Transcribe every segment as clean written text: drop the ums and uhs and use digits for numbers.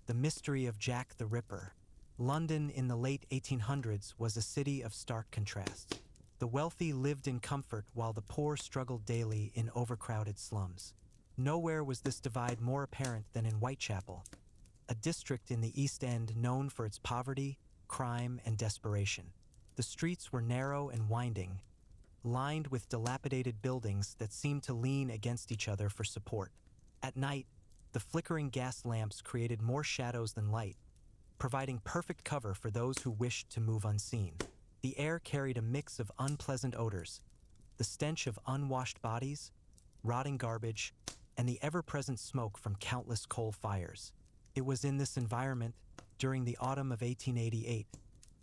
The mystery of Jack the Ripper. London in the late 1800s was a city of stark contrast. The wealthy lived in comfort while the poor struggled daily in overcrowded slums. Nowhere was this divide more apparent than in Whitechapel, a district in the East End known for its poverty, crime, and desperation. The streets were narrow and winding, lined with dilapidated buildings that seemed to lean against each other for support. At night, the flickering gas lamps created more shadows than light, providing perfect cover for those who wished to move unseen. The air carried a mix of unpleasant odors, the stench of unwashed bodies, rotting garbage, and the ever-present smoke from countless coal fires. It was in this environment, during the autumn of 1888,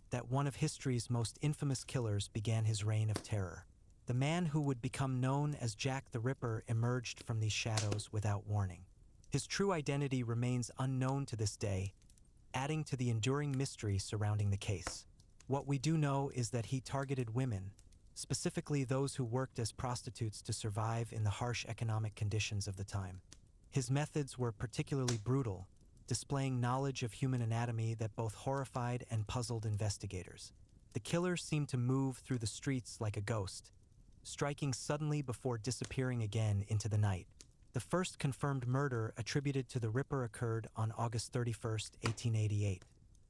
that one of history's most infamous killers began his reign of terror. The man who would become known as Jack the Ripper emerged from these shadows without warning. His true identity remains unknown to this day, adding to the enduring mystery surrounding the case. What we do know is that he targeted women, specifically those who worked as prostitutes to survive in the harsh economic conditions of the time. His methods were particularly brutal, displaying knowledge of human anatomy that both horrified and puzzled investigators. The killer seemed to move through the streets like a ghost, striking suddenly before disappearing again into the night. The first confirmed murder attributed to the Ripper occurred on August 31, 1888.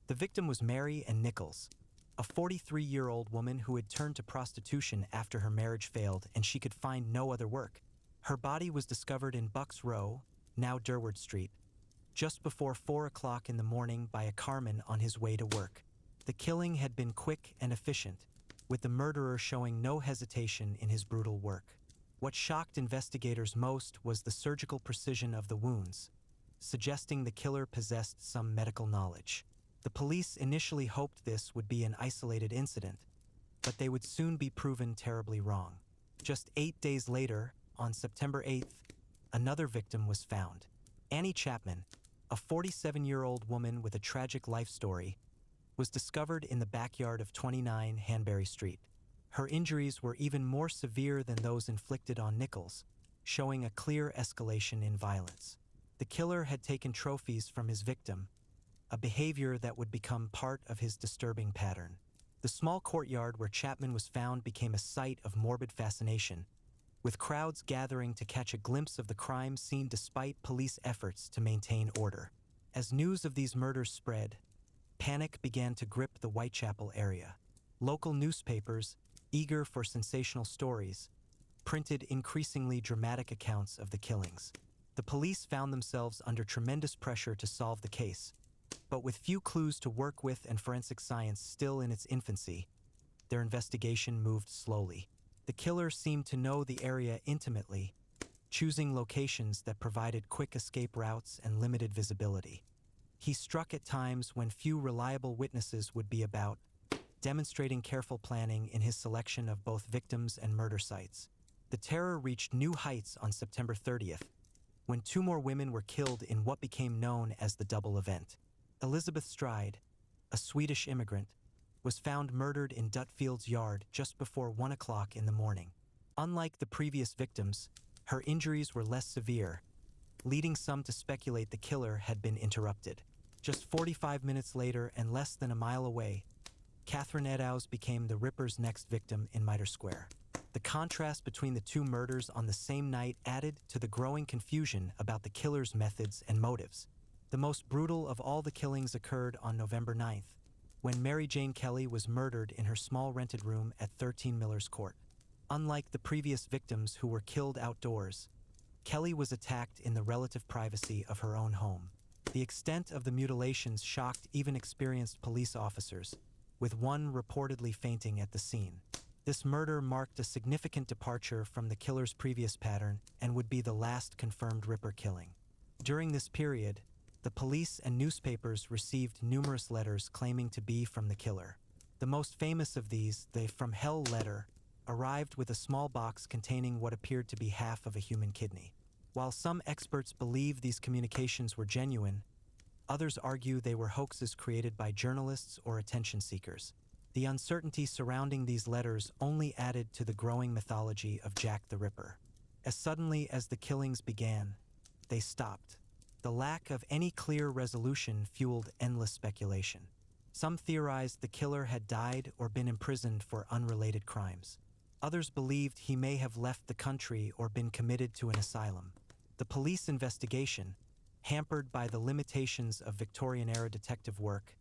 The victim was Mary Ann Nichols, a 43-year-old woman who had turned to prostitution after her marriage failed and she could find no other work. Her body was discovered in Bucks Row, now Durward Street, just before 4 o'clock in the morning by a carman on his way to work. The killing had been quick and efficient, with the murderer showing no hesitation in his brutal work. What shocked investigators most was the surgical precision of the wounds, suggesting the killer possessed some medical knowledge. The police initially hoped this would be an isolated incident, but they would soon be proven terribly wrong. Just 8 days later, on September 8th, another victim was found. Annie Chapman, a 47-year-old woman with a tragic life story, was discovered in the backyard of 29 Hanbury Street. Her injuries were even more severe than those inflicted on Nichols, showing a clear escalation in violence. The killer had taken trophies from his victim, a behavior that would become part of his disturbing pattern. The small courtyard where Chapman was found became a site of morbid fascination, with crowds gathering to catch a glimpse of the crime scene despite police efforts to maintain order. As news of these murders spread, panic began to grip the Whitechapel area. Local newspapers, eager for sensational stories, printed increasingly dramatic accounts of the killings. The police found themselves under tremendous pressure to solve the case, but with few clues to work with and forensic science still in its infancy, their investigation moved slowly. The killer seemed to know the area intimately, choosing locations that provided quick escape routes and limited visibility. He struck at times when few reliable witnesses would be about, demonstrating careful planning in his selection of both victims and murder sites. The terror reached new heights on September 30th, when 2 more women were killed in what became known as the double event. Elizabeth Stride, a Swedish immigrant, was found murdered in Dutfield's yard just before 1 o'clock in the morning. Unlike the previous victims, her injuries were less severe, leading some to speculate the killer had been interrupted. Just 45 minutes later and less than a mile away, Catherine Eddowes became the Ripper's next victim in Mitre Square. The contrast between the 2 murders on the same night added to the growing confusion about the killer's methods and motives. The most brutal of all the killings occurred on November 9th, when Mary Jane Kelly was murdered in her small rented room at 13 Miller's Court. Unlike the previous victims who were killed outdoors, Kelly was attacked in the relative privacy of her own home. The extent of the mutilations shocked even experienced police officers, with one reportedly fainting at the scene. This murder marked a significant departure from the killer's previous pattern and would be the last confirmed Ripper killing. During this period, the police and newspapers received numerous letters claiming to be from the killer. The most famous of these, the "From Hell" letter, arrived with a small box containing what appeared to be half of a human kidney. While some experts believe these communications were genuine, others argue they were hoaxes created by journalists or attention seekers. The uncertainty surrounding these letters only added to the growing mythology of Jack the Ripper. As suddenly as the killings began, they stopped. The lack of any clear resolution fueled endless speculation. Some theorized the killer had died or been imprisoned for unrelated crimes. Others believed he may have left the country or been committed to an asylum. The police investigation, hampered by the limitations of Victorian-era detective work,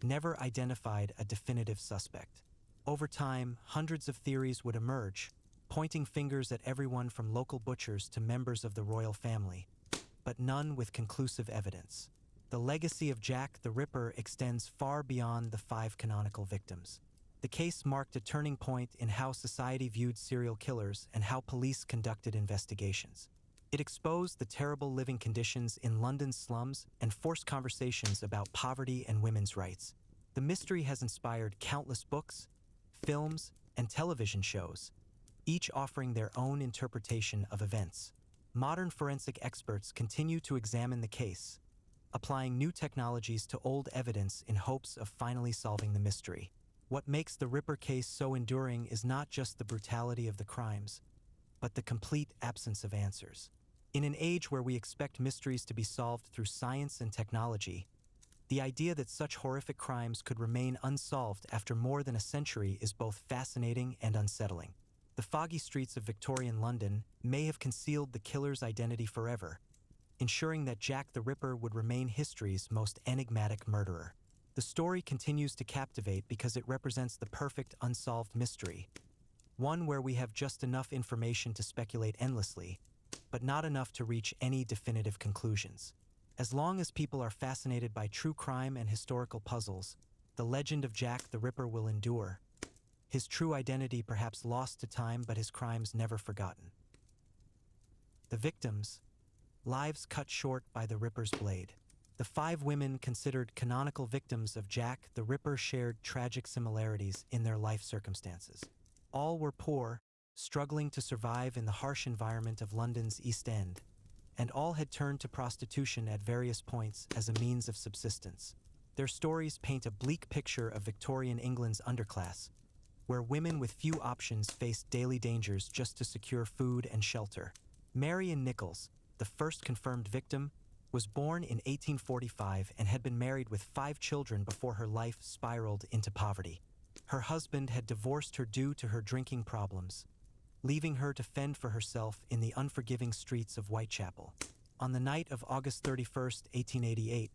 never identified a definitive suspect. Over time, hundreds of theories would emerge, pointing fingers at everyone from local butchers to members of the royal family, but none with conclusive evidence. The legacy of Jack the Ripper extends far beyond the 5 canonical victims. The case marked a turning point in how society viewed serial killers and how police conducted investigations. It exposed the terrible living conditions in London's slums and forced conversations about poverty and women's rights. The mystery has inspired countless books, films, and television shows, each offering their own interpretation of events. Modern forensic experts continue to examine the case, applying new technologies to old evidence in hopes of finally solving the mystery. What makes the Ripper case so enduring is not just the brutality of the crimes, but the complete absence of answers. In an age where we expect mysteries to be solved through science and technology, the idea that such horrific crimes could remain unsolved after more than a century is both fascinating and unsettling. The foggy streets of Victorian London may have concealed the killer's identity forever, ensuring that Jack the Ripper would remain history's most enigmatic murderer. The story continues to captivate because it represents the perfect unsolved mystery, one where we have just enough information to speculate endlessly, but not enough to reach any definitive conclusions. As long as people are fascinated by true crime and historical puzzles, the legend of Jack the Ripper will endure, his true identity perhaps lost to time but his crimes never forgotten. The victims, lives cut short by the Ripper's blade. The 5 women considered canonical victims of Jack the Ripper shared tragic similarities in their life circumstances. All were poor, struggling to survive in the harsh environment of London's East End, and all had turned to prostitution at various points as a means of subsistence. Their stories paint a bleak picture of Victorian England's underclass, where women with few options faced daily dangers just to secure food and shelter. Marion Nichols, the first confirmed victim, was born in 1845 and had been married with 5 children before her life spiraled into poverty. Her husband had divorced her due to her drinking problems, leaving her to fend for herself in the unforgiving streets of Whitechapel. On the night of August 31st, 1888,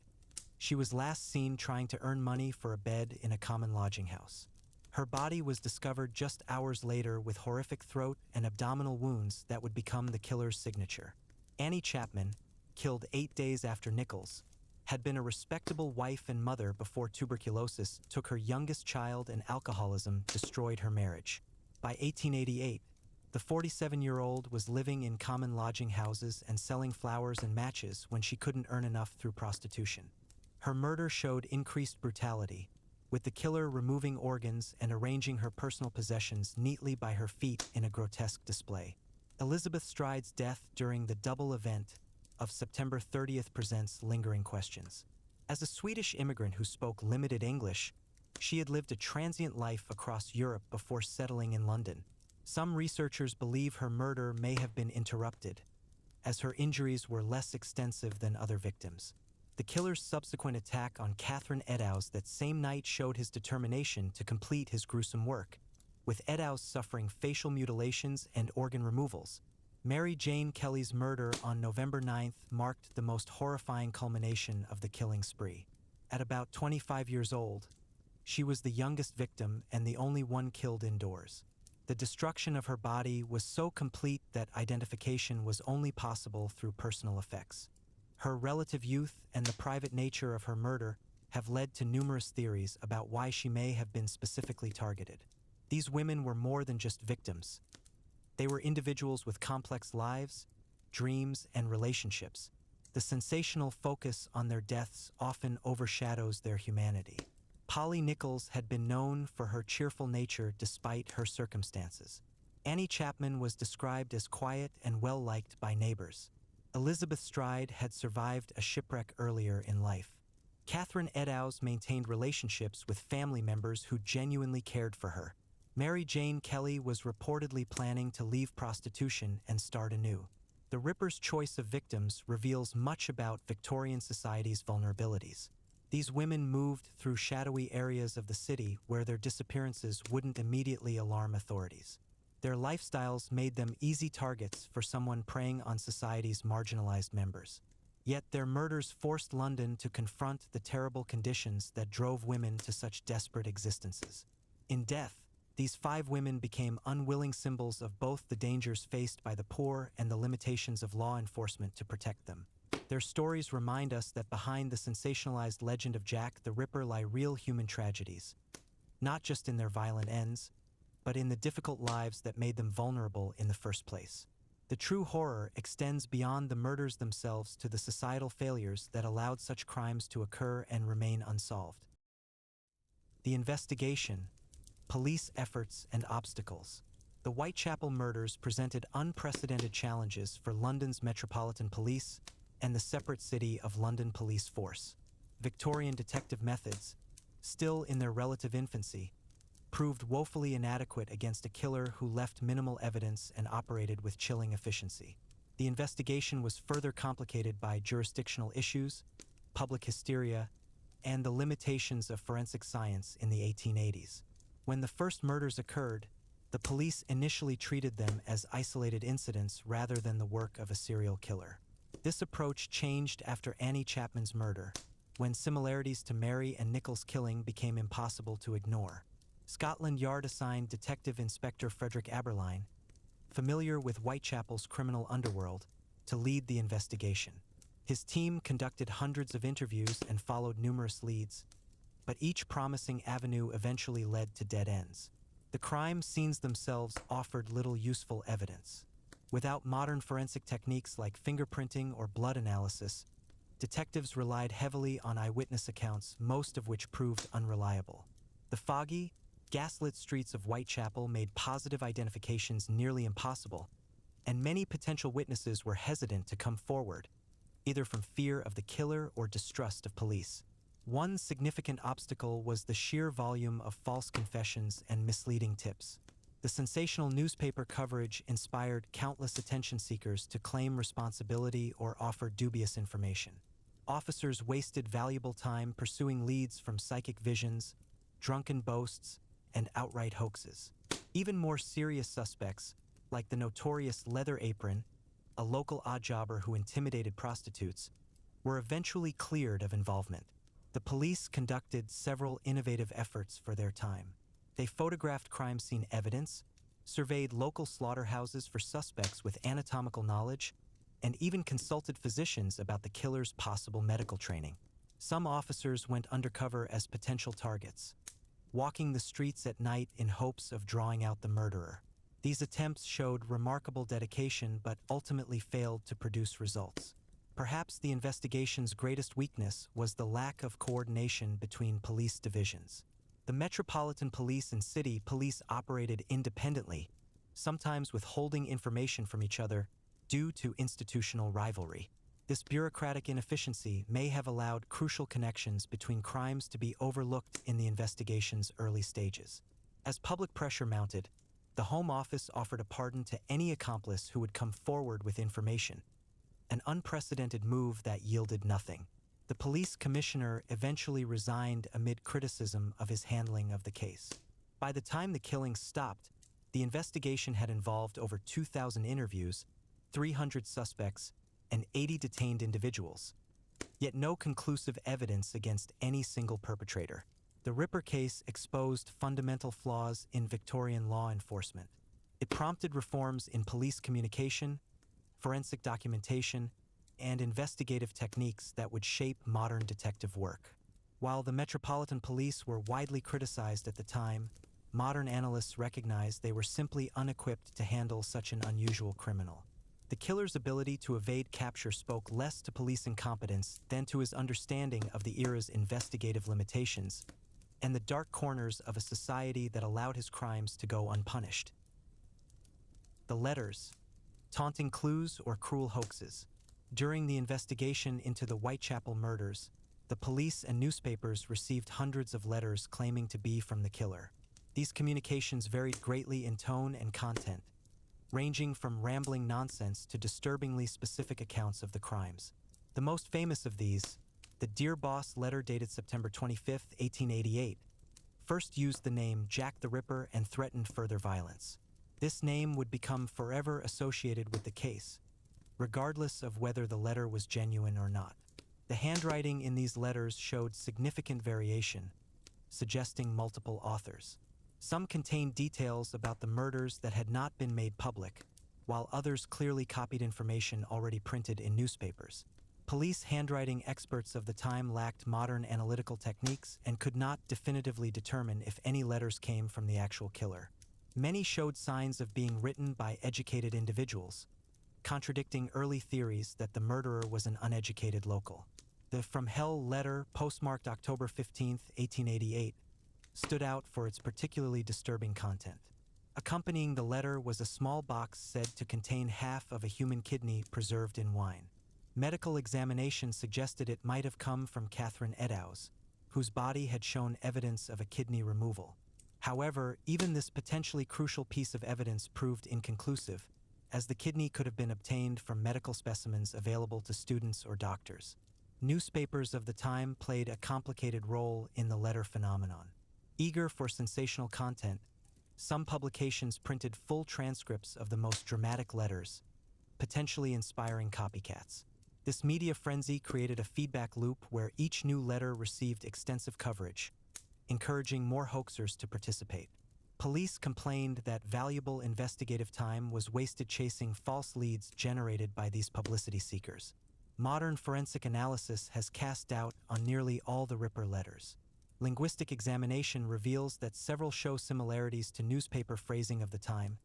she was last seen trying to earn money for a bed in a common lodging house. Her body was discovered just hours later with horrific throat and abdominal wounds that would become the killer's signature. Annie Chapman, killed 8 days after Nichols, had been a respectable wife and mother before tuberculosis took her youngest child and alcoholism destroyed her marriage. By 1888, the 47-year-old was living in common lodging houses and selling flowers and matches when she couldn't earn enough through prostitution. Her murder showed increased brutality, with the killer removing organs and arranging her personal possessions neatly by her feet in a grotesque display. Elizabeth Stride's death during the double event of September 30th presents lingering questions. As a Swedish immigrant who spoke limited English, she had lived a transient life across Europe before settling in London. Some researchers believe her murder may have been interrupted, as her injuries were less extensive than other victims. The killer's subsequent attack on Catherine Eddowes that same night showed his determination to complete his gruesome work, with Eddowes suffering facial mutilations and organ removals. Mary Jane Kelly's murder on November 9th marked the most horrifying culmination of the killing spree. At about 25 years old, she was the youngest victim and the only one killed indoors. The destruction of her body was so complete that identification was only possible through personal effects. Her relative youth and the private nature of her murder have led to numerous theories about why she may have been specifically targeted. These women were more than just victims. They were individuals with complex lives, dreams, and relationships. The sensational focus on their deaths often overshadows their humanity. Polly Nichols had been known for her cheerful nature despite her circumstances. Annie Chapman was described as quiet and well-liked by neighbors. Elizabeth Stride had survived a shipwreck earlier in life. Catherine Eddowes maintained relationships with family members who genuinely cared for her. Mary Jane Kelly was reportedly planning to leave prostitution and start anew. The Ripper's choice of victims reveals much about Victorian society's vulnerabilities. These women moved through shadowy areas of the city where their disappearances wouldn't immediately alarm authorities. Their lifestyles made them easy targets for someone preying on society's marginalized members. Yet their murders forced London to confront the terrible conditions that drove women to such desperate existences. In death, these 5 women became unwilling symbols of both the dangers faced by the poor and the limitations of law enforcement to protect them. Their stories remind us that behind the sensationalized legend of Jack the Ripper lie real human tragedies, not just in their violent ends, but in the difficult lives that made them vulnerable in the first place. The true horror extends beyond the murders themselves to the societal failures that allowed such crimes to occur and remain unsolved. The investigation, police efforts, and obstacles. The Whitechapel murders presented unprecedented challenges for London's Metropolitan Police and the separate City of London Police Force. Victorian detective methods, still in their relative infancy, proved woefully inadequate against a killer who left minimal evidence and operated with chilling efficiency. The investigation was further complicated by jurisdictional issues, public hysteria, and the limitations of forensic science in the 1880s. When the first murders occurred, the police initially treated them as isolated incidents rather than the work of a serial killer. This approach changed after Annie Chapman's murder, when similarities to Mary and Nichols' killing became impossible to ignore. Scotland Yard assigned Detective Inspector Frederick Aberline, familiar with Whitechapel's criminal underworld, to lead the investigation. His team conducted hundreds of interviews and followed numerous leads, but each promising avenue eventually led to dead ends. The crime scenes themselves offered little useful evidence. Without modern forensic techniques like fingerprinting or blood analysis, detectives relied heavily on eyewitness accounts, most of which proved unreliable. The foggy, gaslit streets of Whitechapel made positive identifications nearly impossible, and many potential witnesses were hesitant to come forward, either from fear of the killer or distrust of police. One significant obstacle was the sheer volume of false confessions and misleading tips. The sensational newspaper coverage inspired countless attention seekers to claim responsibility or offer dubious information. Officers wasted valuable time pursuing leads from psychic visions, drunken boasts, and outright hoaxes. Even more serious suspects, like the notorious Leather Apron, a local oddjobber who intimidated prostitutes, were eventually cleared of involvement. The police conducted several innovative efforts for their time. They photographed crime scene evidence, surveyed local slaughterhouses for suspects with anatomical knowledge, and even consulted physicians about the killer's possible medical training. Some officers went undercover as potential targets, walking the streets at night in hopes of drawing out the murderer. These attempts showed remarkable dedication but ultimately failed to produce results. Perhaps the investigation's greatest weakness was the lack of coordination between police divisions. The Metropolitan Police and City Police operated independently, sometimes withholding information from each other due to institutional rivalry. This bureaucratic inefficiency may have allowed crucial connections between crimes to be overlooked in the investigation's early stages. As public pressure mounted, the Home Office offered a pardon to any accomplice who would come forward with information, an unprecedented move that yielded nothing. The police commissioner eventually resigned amid criticism of his handling of the case. By the time the killings stopped, the investigation had involved over 2,000 interviews, 300 suspects, and 80 detained individuals, yet no conclusive evidence against any single perpetrator. The Ripper case exposed fundamental flaws in Victorian law enforcement. It prompted reforms in police communication, forensic documentation, and investigative techniques that would shape modern detective work. While the Metropolitan Police were widely criticized at the time, modern analysts recognized they were simply unequipped to handle such an unusual criminal. The killer's ability to evade capture spoke less to police incompetence than to his understanding of the era's investigative limitations and the dark corners of a society that allowed his crimes to go unpunished. The letters, taunting clues or cruel hoaxes. During the investigation into the Whitechapel murders, the police and newspapers received hundreds of letters claiming to be from the killer. These communications varied greatly in tone and content, ranging from rambling nonsense to disturbingly specific accounts of the crimes. The most famous of these, the Dear Boss letter dated September 25, 1888, first used the name Jack the Ripper and threatened further violence. This name would become forever associated with the case, regardless of whether the letter was genuine or not. The handwriting in these letters showed significant variation, suggesting multiple authors. Some contained details about the murders that had not been made public, while others clearly copied information already printed in newspapers. Police handwriting experts of the time lacked modern analytical techniques and could not definitively determine if any letters came from the actual killer. Many showed signs of being written by educated individuals, contradicting early theories that the murderer was an uneducated local. The From Hell letter, postmarked October 15, 1888, stood out for its particularly disturbing content. Accompanying the letter was a small box said to contain half of a human kidney preserved in wine. Medical examination suggested it might have come from Catherine Eddowes, whose body had shown evidence of a kidney removal. However, even this potentially crucial piece of evidence proved inconclusive, as the kidney could have been obtained from medical specimens available to students or doctors. Newspapers of the time played a complicated role in the letter phenomenon. Eager for sensational content, some publications printed full transcripts of the most dramatic letters, potentially inspiring copycats. This media frenzy created a feedback loop where each new letter received extensive coverage, encouraging more hoaxers to participate. Police complained that valuable investigative time was wasted chasing false leads generated by these publicity seekers. Modern forensic analysis has cast doubt on nearly all the Ripper letters. Linguistic examination reveals that several show similarities to newspaper phrasing of the time,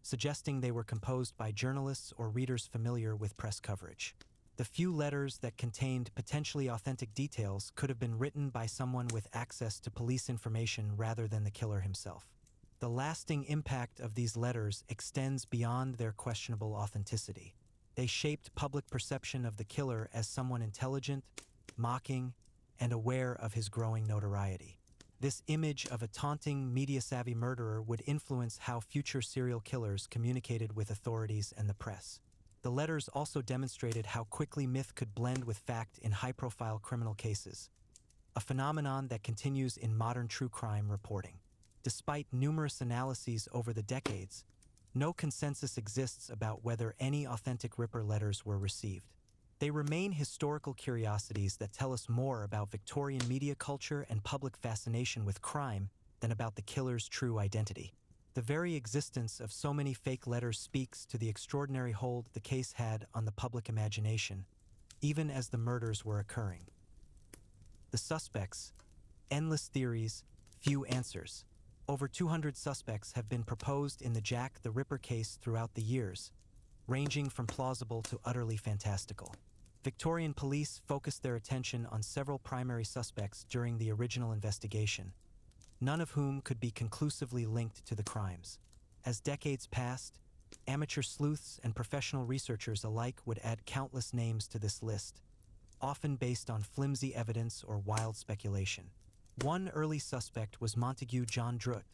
suggesting they were composed by journalists or readers familiar with press coverage. The few letters that contained potentially authentic details could have been written by someone with access to police information rather than the killer himself. The lasting impact of these letters extends beyond their questionable authenticity. They shaped public perception of the killer as someone intelligent, mocking, and aware of his growing notoriety. This image of a taunting, media-savvy murderer would influence how future serial killers communicated with authorities and the press. The letters also demonstrated how quickly myth could blend with fact in high-profile criminal cases, a phenomenon that continues in modern true crime reporting. Despite numerous analyses over the decades, no consensus exists about whether any authentic Ripper letters were received. They remain historical curiosities that tell us more about Victorian media culture and public fascination with crime than about the killer's true identity. The very existence of so many fake letters speaks to the extraordinary hold the case had on the public imagination, even as the murders were occurring. The suspects, endless theories, few answers. Over 200 suspects have been proposed in the Jack the Ripper case throughout the years, ranging from plausible to utterly fantastical. Victorian police focused their attention on several primary suspects during the original investigation, none of whom could be conclusively linked to the crimes. As decades passed, amateur sleuths and professional researchers alike would add countless names to this list, often based on flimsy evidence or wild speculation. One early suspect was Montague John Druitt,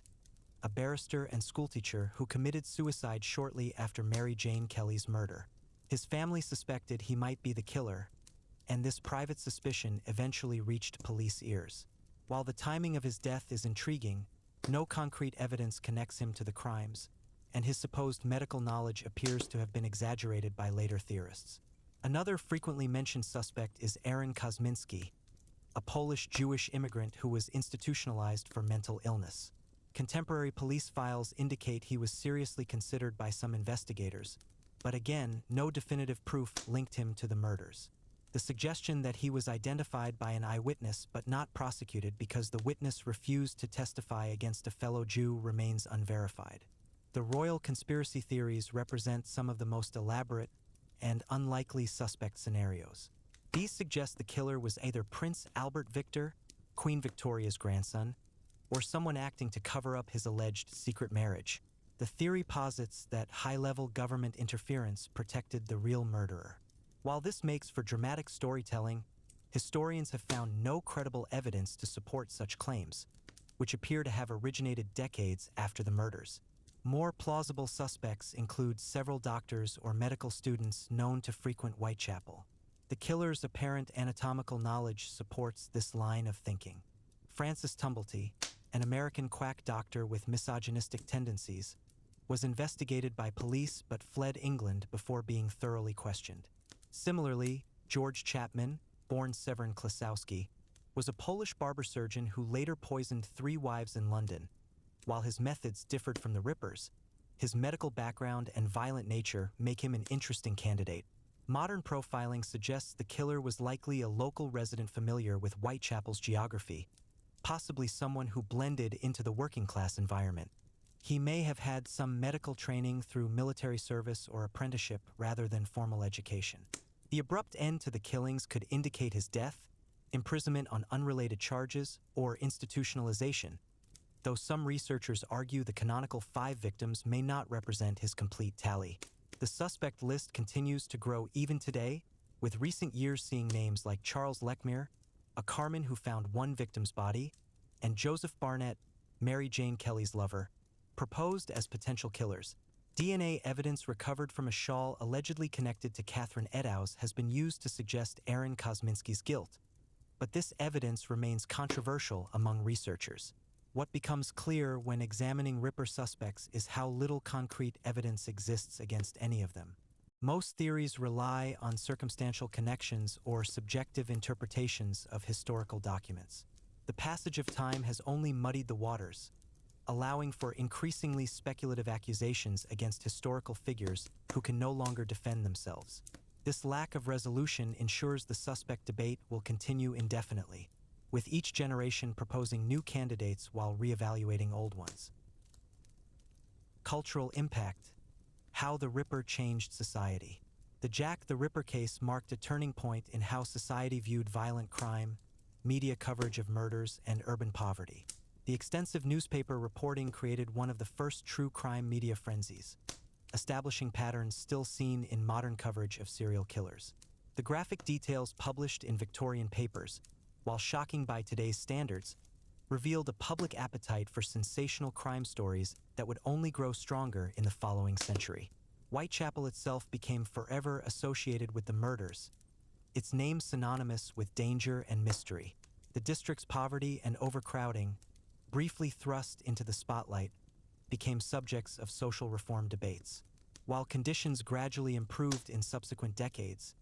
a barrister and schoolteacher who committed suicide shortly after Mary Jane Kelly's murder. His family suspected he might be the killer, and this private suspicion eventually reached police ears. While the timing of his death is intriguing, no concrete evidence connects him to the crimes, and his supposed medical knowledge appears to have been exaggerated by later theorists. Another frequently mentioned suspect is Aaron Kosminski, a Polish Jewish immigrant who was institutionalized for mental illness. Contemporary police files indicate he was seriously considered by some investigators, but again, no definitive proof linked him to the murders. The suggestion that he was identified by an eyewitness but not prosecuted because the witness refused to testify against a fellow Jew remains unverified. The royal conspiracy theories represent some of the most elaborate and unlikely suspect scenarios. These suggest the killer was either Prince Albert Victor, Queen Victoria's grandson, or someone acting to cover up his alleged secret marriage. The theory posits that high-level government interference protected the real murderer. While this makes for dramatic storytelling, historians have found no credible evidence to support such claims, which appear to have originated decades after the murders. More plausible suspects include several doctors or medical students known to frequent Whitechapel. The killer's apparent anatomical knowledge supports this line of thinking. Francis Tumblety, an American quack doctor with misogynistic tendencies, was investigated by police but fled England before being thoroughly questioned. Similarly, George Chapman, born Severin Klosowski, was a Polish barber surgeon who later poisoned 3 wives in London. While his methods differed from the Rippers, his medical background and violent nature make him an interesting candidate. Modern profiling suggests the killer was likely a local resident familiar with Whitechapel's geography, possibly someone who blended into the working-class environment. He may have had some medical training through military service or apprenticeship rather than formal education. The abrupt end to the killings could indicate his death, imprisonment on unrelated charges, or institutionalization, though some researchers argue the canonical 5 victims may not represent his complete tally. The suspect list continues to grow even today, with recent years seeing names like Charles Lechmere, a Carman who found 1 victim's body, and Joseph Barnett, Mary Jane Kelly's lover, proposed as potential killers. DNA evidence recovered from a shawl allegedly connected to Catherine Eddowes has been used to suggest Aaron Kosminski's guilt, but this evidence remains controversial among researchers. What becomes clear when examining Ripper suspects is how little concrete evidence exists against any of them. Most theories rely on circumstantial connections or subjective interpretations of historical documents. The passage of time has only muddied the waters, allowing for increasingly speculative accusations against historical figures who can no longer defend themselves. This lack of resolution ensures the suspect debate will continue indefinitely, with each generation proposing new candidates while reevaluating old ones. Cultural impact: how the Ripper changed society. The Jack the Ripper case marked a turning point in how society viewed violent crime, media coverage of murders, and urban poverty. The extensive newspaper reporting created one of the first true crime media frenzies, establishing patterns still seen in modern coverage of serial killers. The graphic details published in Victorian papers, while shocking by today's standards, revealed a public appetite for sensational crime stories that would only grow stronger in the following century. Whitechapel itself became forever associated with the murders, its name synonymous with danger and mystery. The district's poverty and overcrowding, briefly thrust into the spotlight, became subjects of social reform debates. While conditions gradually improved in subsequent decades,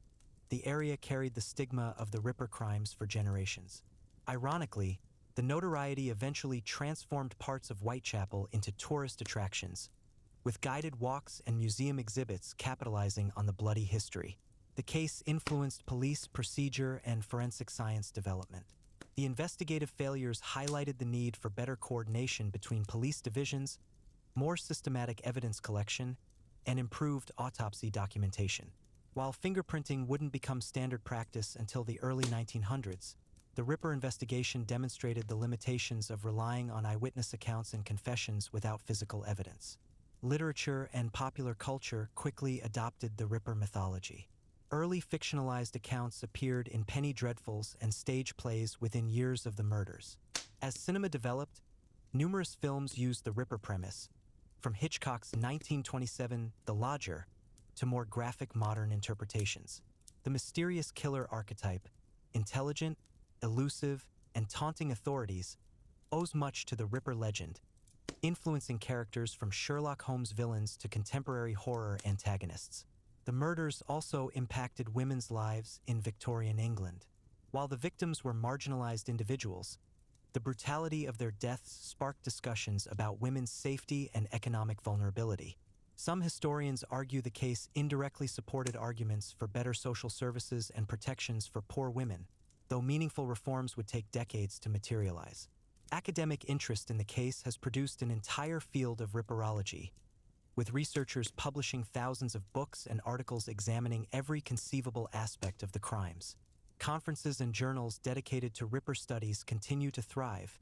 the area carried the stigma of the Ripper crimes for generations. Ironically, the notoriety eventually transformed parts of Whitechapel into tourist attractions, with guided walks and museum exhibits capitalizing on the bloody history. The case influenced police procedure and forensic science development. The investigative failures highlighted the need for better coordination between police divisions, more systematic evidence collection, and improved autopsy documentation. While fingerprinting wouldn't become standard practice until the early 1900s, the Ripper investigation demonstrated the limitations of relying on eyewitness accounts and confessions without physical evidence. Literature and popular culture quickly adopted the Ripper mythology. Early fictionalized accounts appeared in penny dreadfuls and stage plays within years of the murders. As cinema developed, numerous films used the Ripper premise, from Hitchcock's 1927 The Lodger to more graphic modern interpretations. The mysterious killer archetype, intelligent, elusive, and taunting authorities, owes much to the Ripper legend, influencing characters from Sherlock Holmes villains to contemporary horror antagonists. The murders also impacted women's lives in Victorian England. While the victims were marginalized individuals, the brutality of their deaths sparked discussions about women's safety and economic vulnerability. Some historians argue the case indirectly supported arguments for better social services and protections for poor women, though meaningful reforms would take decades to materialize. Academic interest in the case has produced an entire field of Ripperology, with researchers publishing thousands of books and articles examining every conceivable aspect of the crimes. Conferences and journals dedicated to Ripper studies continue to thrive,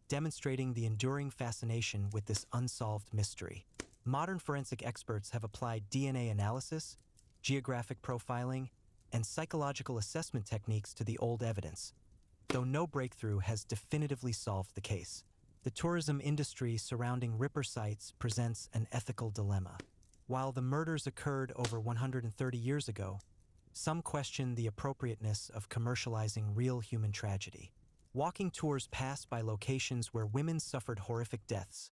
demonstrating the enduring fascination with this unsolved mystery. Modern forensic experts have applied DNA analysis, geographic profiling, and psychological assessment techniques to the old evidence, though no breakthrough has definitively solved the case. The tourism industry surrounding Ripper sites presents an ethical dilemma. While the murders occurred over 130 years ago, some question the appropriateness of commercializing real human tragedy. Walking tours pass by locations where women suffered horrific deaths,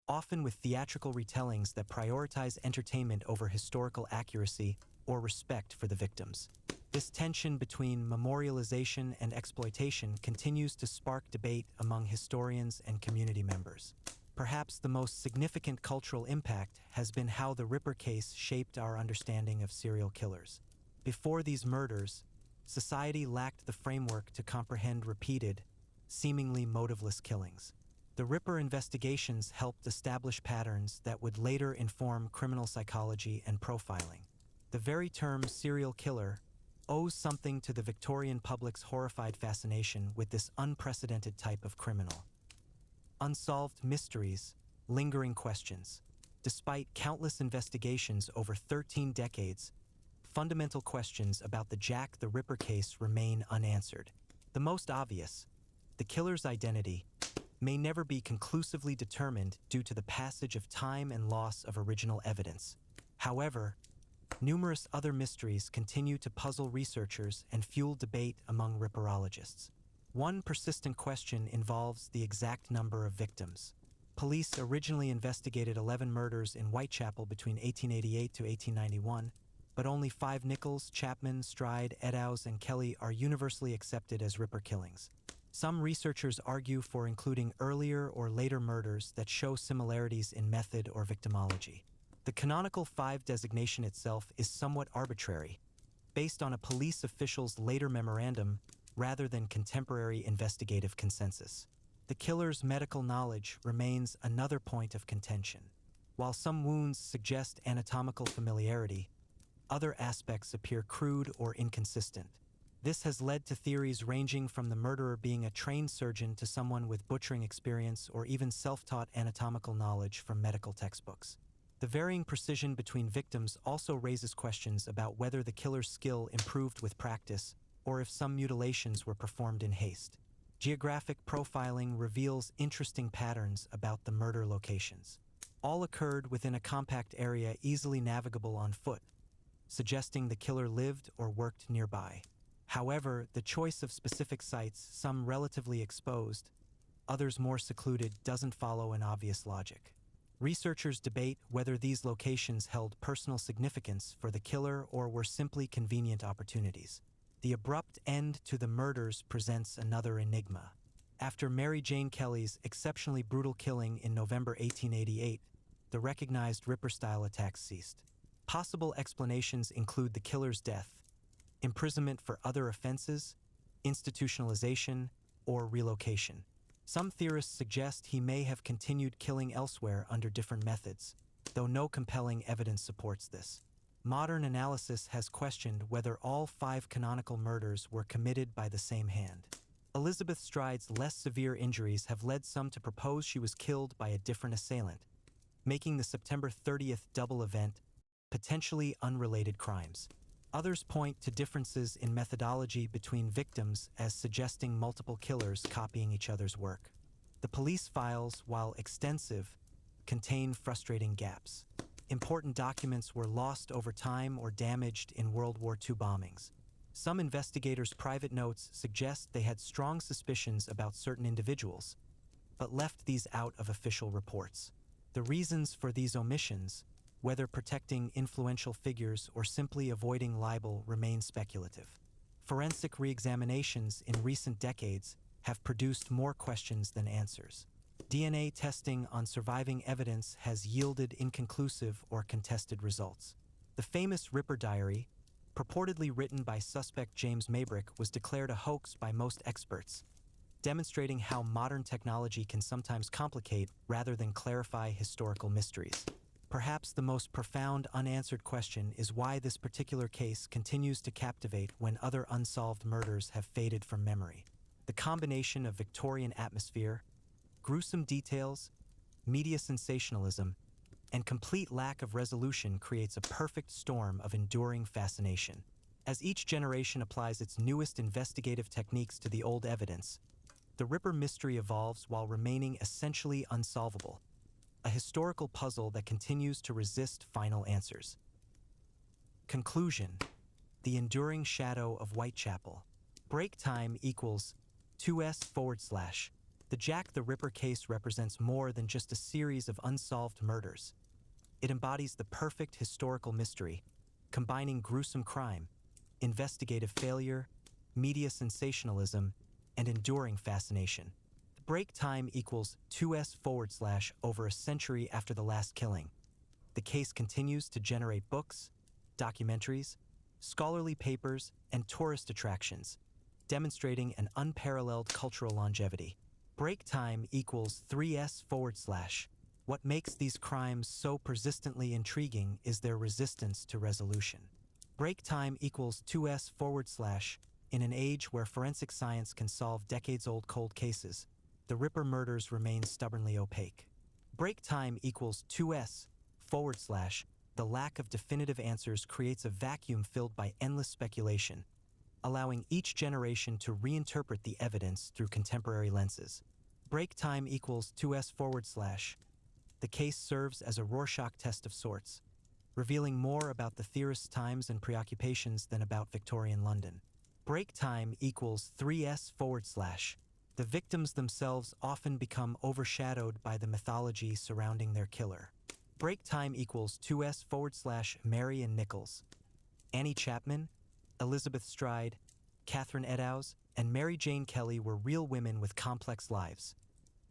often with theatrical retellings that prioritize entertainment over historical accuracy or respect for the victims. This tension between memorialization and exploitation continues to spark debate among historians and community members. Perhaps the most significant cultural impact has been how the Ripper case shaped our understanding of serial killers. Before these murders, society lacked the framework to comprehend repeated, seemingly motiveless killings. The Ripper investigations helped establish patterns that would later inform criminal psychology and profiling. The very term serial killer owes something to the Victorian public's horrified fascination with this unprecedented type of criminal. Unsolved mysteries, lingering questions. Despite countless investigations over 13 decades, fundamental questions about the Jack the Ripper case remain unanswered. The most obvious, the killer's identity, may never be conclusively determined due to the passage of time and loss of original evidence. However, numerous other mysteries continue to puzzle researchers and fuel debate among Ripperologists. One persistent question involves the exact number of victims. Police originally investigated 11 murders in Whitechapel between 1888 to 1891, but only 5 Nichols, Chapman, Stride, Eddowes, and Kelly are universally accepted as Ripper killings. Some researchers argue for including earlier or later murders that show similarities in method or victimology. The canonical 5 designation itself is somewhat arbitrary, based on a police official's later memorandum rather than contemporary investigative consensus. The killer's medical knowledge remains another point of contention. While some wounds suggest anatomical familiarity, other aspects appear crude or inconsistent. This has led to theories ranging from the murderer being a trained surgeon to someone with butchering experience or even self-taught anatomical knowledge from medical textbooks. The varying precision between victims also raises questions about whether the killer's skill improved with practice or if some mutilations were performed in haste. Geographic profiling reveals interesting patterns about the murder locations. All occurred within a compact area easily navigable on foot, suggesting the killer lived or worked nearby. However, the choice of specific sites, some relatively exposed, others more secluded, doesn't follow an obvious logic. Researchers debate whether these locations held personal significance for the killer or were simply convenient opportunities. The abrupt end to the murders presents another enigma. After Mary Jane Kelly's exceptionally brutal killing in November 1888, the recognized Ripper-style attacks ceased. Possible explanations include the killer's death, imprisonment for other offenses, institutionalization, or relocation. Some theorists suggest he may have continued killing elsewhere under different methods, though no compelling evidence supports this. Modern analysis has questioned whether all 5 canonical murders were committed by the same hand. Elizabeth Stride's less severe injuries have led some to propose she was killed by a different assailant, making the September 30th double event potentially unrelated crimes. Others point to differences in methodology between victims as suggesting multiple killers copying each other's work. The police files, while extensive, contain frustrating gaps. Important documents were lost over time or damaged in World War II bombings. Some investigators' private notes suggest they had strong suspicions about certain individuals, but left these out of official reports. The reasons for these omissions, whether protecting influential figures or simply avoiding libel, remain speculative. Forensic re-examinations in recent decades have produced more questions than answers. DNA testing on surviving evidence has yielded inconclusive or contested results. The famous Ripper Diary, purportedly written by suspect James Maybrick, was declared a hoax by most experts, demonstrating how modern technology can sometimes complicate rather than clarify historical mysteries. Perhaps the most profound unanswered question is why this particular case continues to captivate when other unsolved murders have faded from memory. The combination of Victorian atmosphere, gruesome details, media sensationalism, and complete lack of resolution creates a perfect storm of enduring fascination. As each generation applies its newest investigative techniques to the old evidence, The Ripper mystery evolves while remaining essentially unsolvable, a historical puzzle that continues to resist final answers. Conclusion: the enduring shadow of Whitechapel. Break time equals 2s/. The Jack the Ripper case represents more than just a series of unsolved murders. It embodies the perfect historical mystery, combining gruesome crime, investigative failure, media sensationalism, and enduring fascination. Break time equals 2s/. Over a century after the last killing, the case continues to generate books, documentaries, scholarly papers, and tourist attractions, demonstrating an unparalleled cultural longevity. Break time equals 3s/. What makes these crimes so persistently intriguing is their resistance to resolution. Break time equals 2s/. In an age where forensic science can solve decades-old cold cases, the Ripper murders remain stubbornly opaque. Break time equals 2s/. The lack of definitive answers creates a vacuum filled by endless speculation, allowing each generation to reinterpret the evidence through contemporary lenses. Break time equals 2s/. The case serves as a Rorschach test of sorts, revealing more about the theorist's times and preoccupations than about Victorian London. Break time equals 3s/. The victims themselves often become overshadowed by the mythology surrounding their killer. Break time equals 2s/. Mary and Nichols. Annie Chapman, Elizabeth Stride, Catherine Eddowes, and Mary Jane Kelly were real women with complex lives,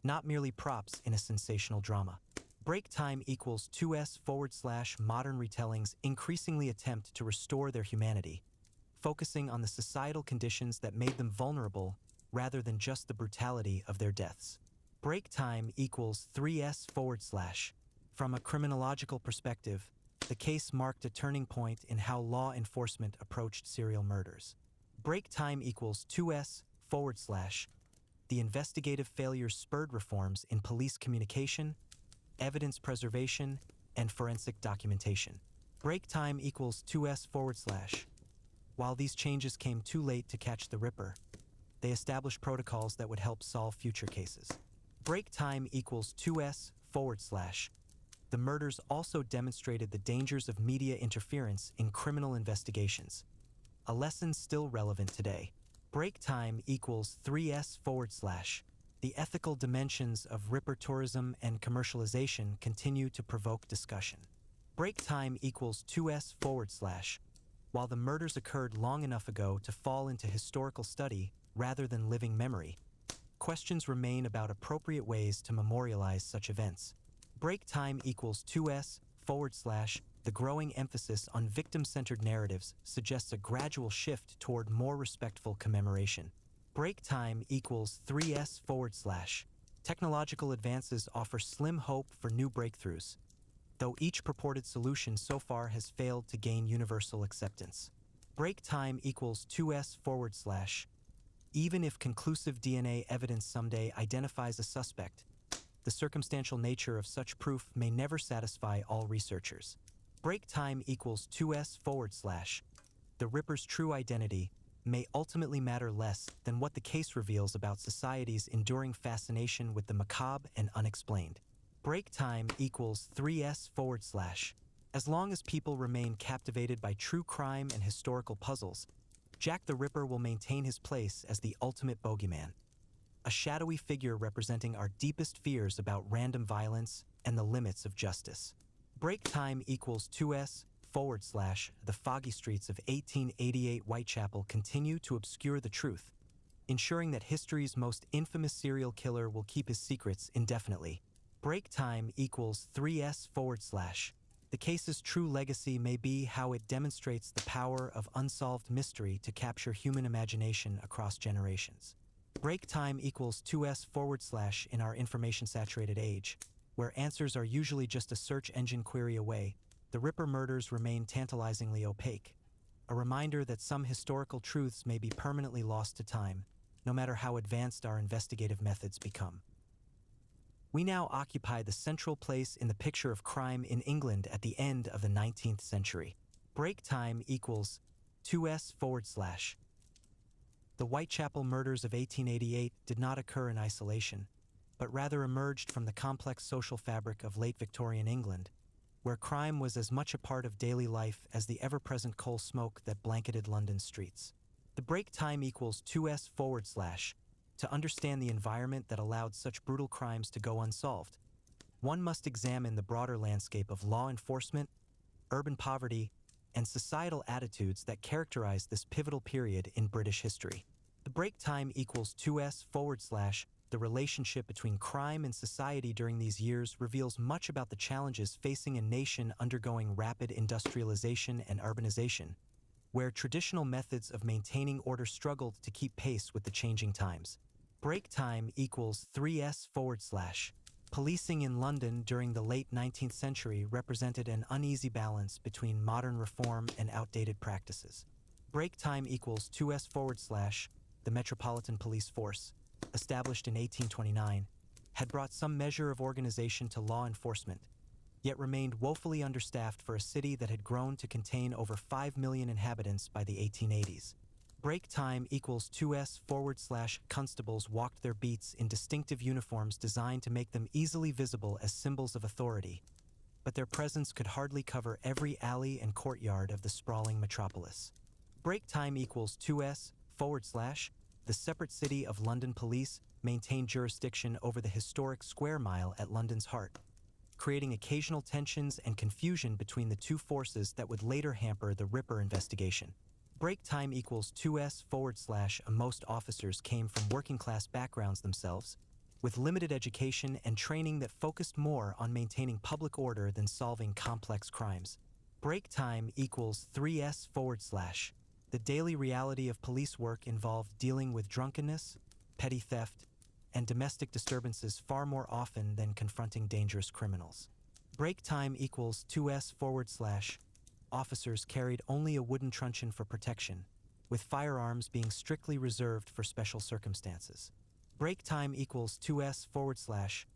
not merely props in a sensational drama. Break time equals 2s/. Modern retellings increasingly attempt to restore their humanity, focusing on the societal conditions that made them vulnerable rather than just the brutality of their deaths. Break time equals 3s/. From a criminological perspective, the case marked a turning point in how law enforcement approached serial murders. Break time equals 2s/. The investigative failures spurred reforms in police communication, evidence preservation, and forensic documentation. Break time equals 2s/. While these changes came too late to catch the Ripper, they established protocols that would help solve future cases. Break time equals 2s/. The murders also demonstrated the dangers of media interference in criminal investigations, a lesson still relevant today. Break time equals 3s/. The ethical dimensions of Ripper tourism and commercialization continue to provoke discussion. Break time equals 2s/. While the murders occurred long enough ago to fall into historical study rather than living memory, questions remain about appropriate ways to memorialize such events. Break time equals 2s/. The growing emphasis on victim-centered narratives suggests a gradual shift toward more respectful commemoration. Break time equals 3s/. Technological advances offer slim hope for new breakthroughs, though each purported solution so far has failed to gain universal acceptance. Break time equals 2s/. Even if conclusive DNA evidence someday identifies a suspect, the circumstantial nature of such proof may never satisfy all researchers. Break time equals 2s/. The Ripper's true identity may ultimately matter less than what the case reveals about society's enduring fascination with the macabre and unexplained. Break time equals 3s/. As long as people remain captivated by true crime and historical puzzles, Jack the Ripper will maintain his place as the ultimate bogeyman, a shadowy figure representing our deepest fears about random violence and the limits of justice. Break time equals 2s/. The foggy streets of 1888 Whitechapel continue to obscure the truth, ensuring that history's most infamous serial killer will keep his secrets indefinitely. Break time equals 3s/. The case's true legacy may be how it demonstrates the power of unsolved mystery to capture human imagination across generations. Break time equals 2s/. In our information-saturated age, where answers are usually just a search engine query away, the Ripper murders remain tantalizingly opaque, a reminder that some historical truths may be permanently lost to time, no matter how advanced our investigative methods become. We now occupy the central place in the picture of crime in England at the end of the 19th century. Break time equals 2s/. The Whitechapel murders of 1888 did not occur in isolation, but rather emerged from the complex social fabric of late Victorian England, where crime was as much a part of daily life as the ever-present coal smoke that blanketed London's streets. The break time equals 2s/. To understand the environment that allowed such brutal crimes to go unsolved, one must examine the broader landscape of law enforcement, urban poverty, and societal attitudes that characterize this pivotal period in British history. The break time equals 2s/. The relationship between crime and society during these years reveals much about the challenges facing a nation undergoing rapid industrialization and urbanization, where traditional methods of maintaining order struggled to keep pace with the changing times. Break time equals 3s/. Policing in London during the late 19th century represented an uneasy balance between modern reform and outdated practices. Break time equals 2s/. The Metropolitan Police Force, established in 1829, had brought some measure of organization to law enforcement, yet remained woefully understaffed for a city that had grown to contain over 5 million inhabitants by the 1880s. Break time equals 2s/. Constables walked their beats in distinctive uniforms designed to make them easily visible as symbols of authority, but their presence could hardly cover every alley and courtyard of the sprawling metropolis. Break time equals 2s/. The separate City of London Police maintained jurisdiction over the historic Square Mile at London's heart, creating occasional tensions and confusion between the two forces that would later hamper the Ripper investigation. Break time equals 2s/. Most officers came from working-class backgrounds themselves, with limited education and training that focused more on maintaining public order than solving complex crimes. Break time equals 3s/. The daily reality of police work involved dealing with drunkenness, petty theft, and domestic disturbances far more often than confronting dangerous criminals. Break time equals 2s/. Officers carried only a wooden truncheon for protection, with firearms being strictly reserved for special circumstances. Break time equals 2s/.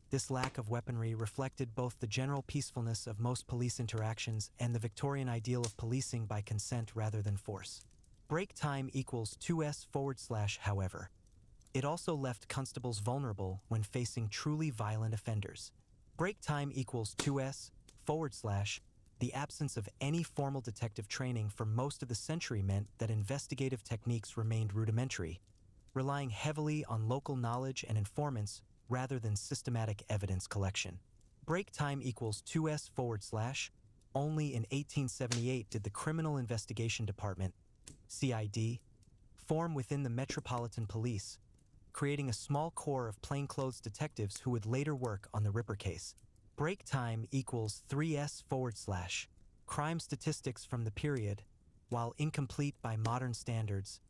This lack of weaponry reflected both the general peacefulness of most police interactions and the Victorian ideal of policing by consent rather than force. Break time equals 2s/. However, it also left constables vulnerable when facing truly violent offenders. Break time equals 2s/. The absence of any formal detective training for most of the century meant that investigative techniques remained rudimentary, relying heavily on local knowledge and informants rather than systematic evidence collection. Break time equals 2s/. Only in 1878 did the Criminal Investigation Department, CID, form within the Metropolitan Police, creating a small corps of plainclothes detectives who would later work on the Ripper case. Break time equals 3s/. Crime statistics from the period, while incomplete by modern standards,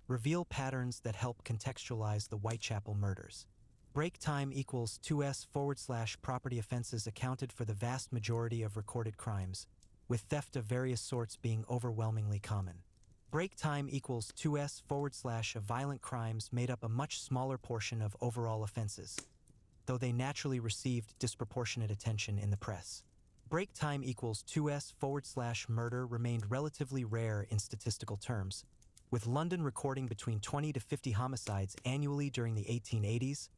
reveal patterns that help contextualize the Whitechapel murders. Break time equals 2s/. Property offenses accounted for the vast majority of recorded crimes, with theft of various sorts being overwhelmingly common. Break time equals 2s/. Violent crimes made up a much smaller portion of overall offenses, though they naturally received disproportionate attention in the press. Break time equals 2s/. Murder remained relatively rare in statistical terms, with London recording between 20 to 50 homicides annually during the 1880s,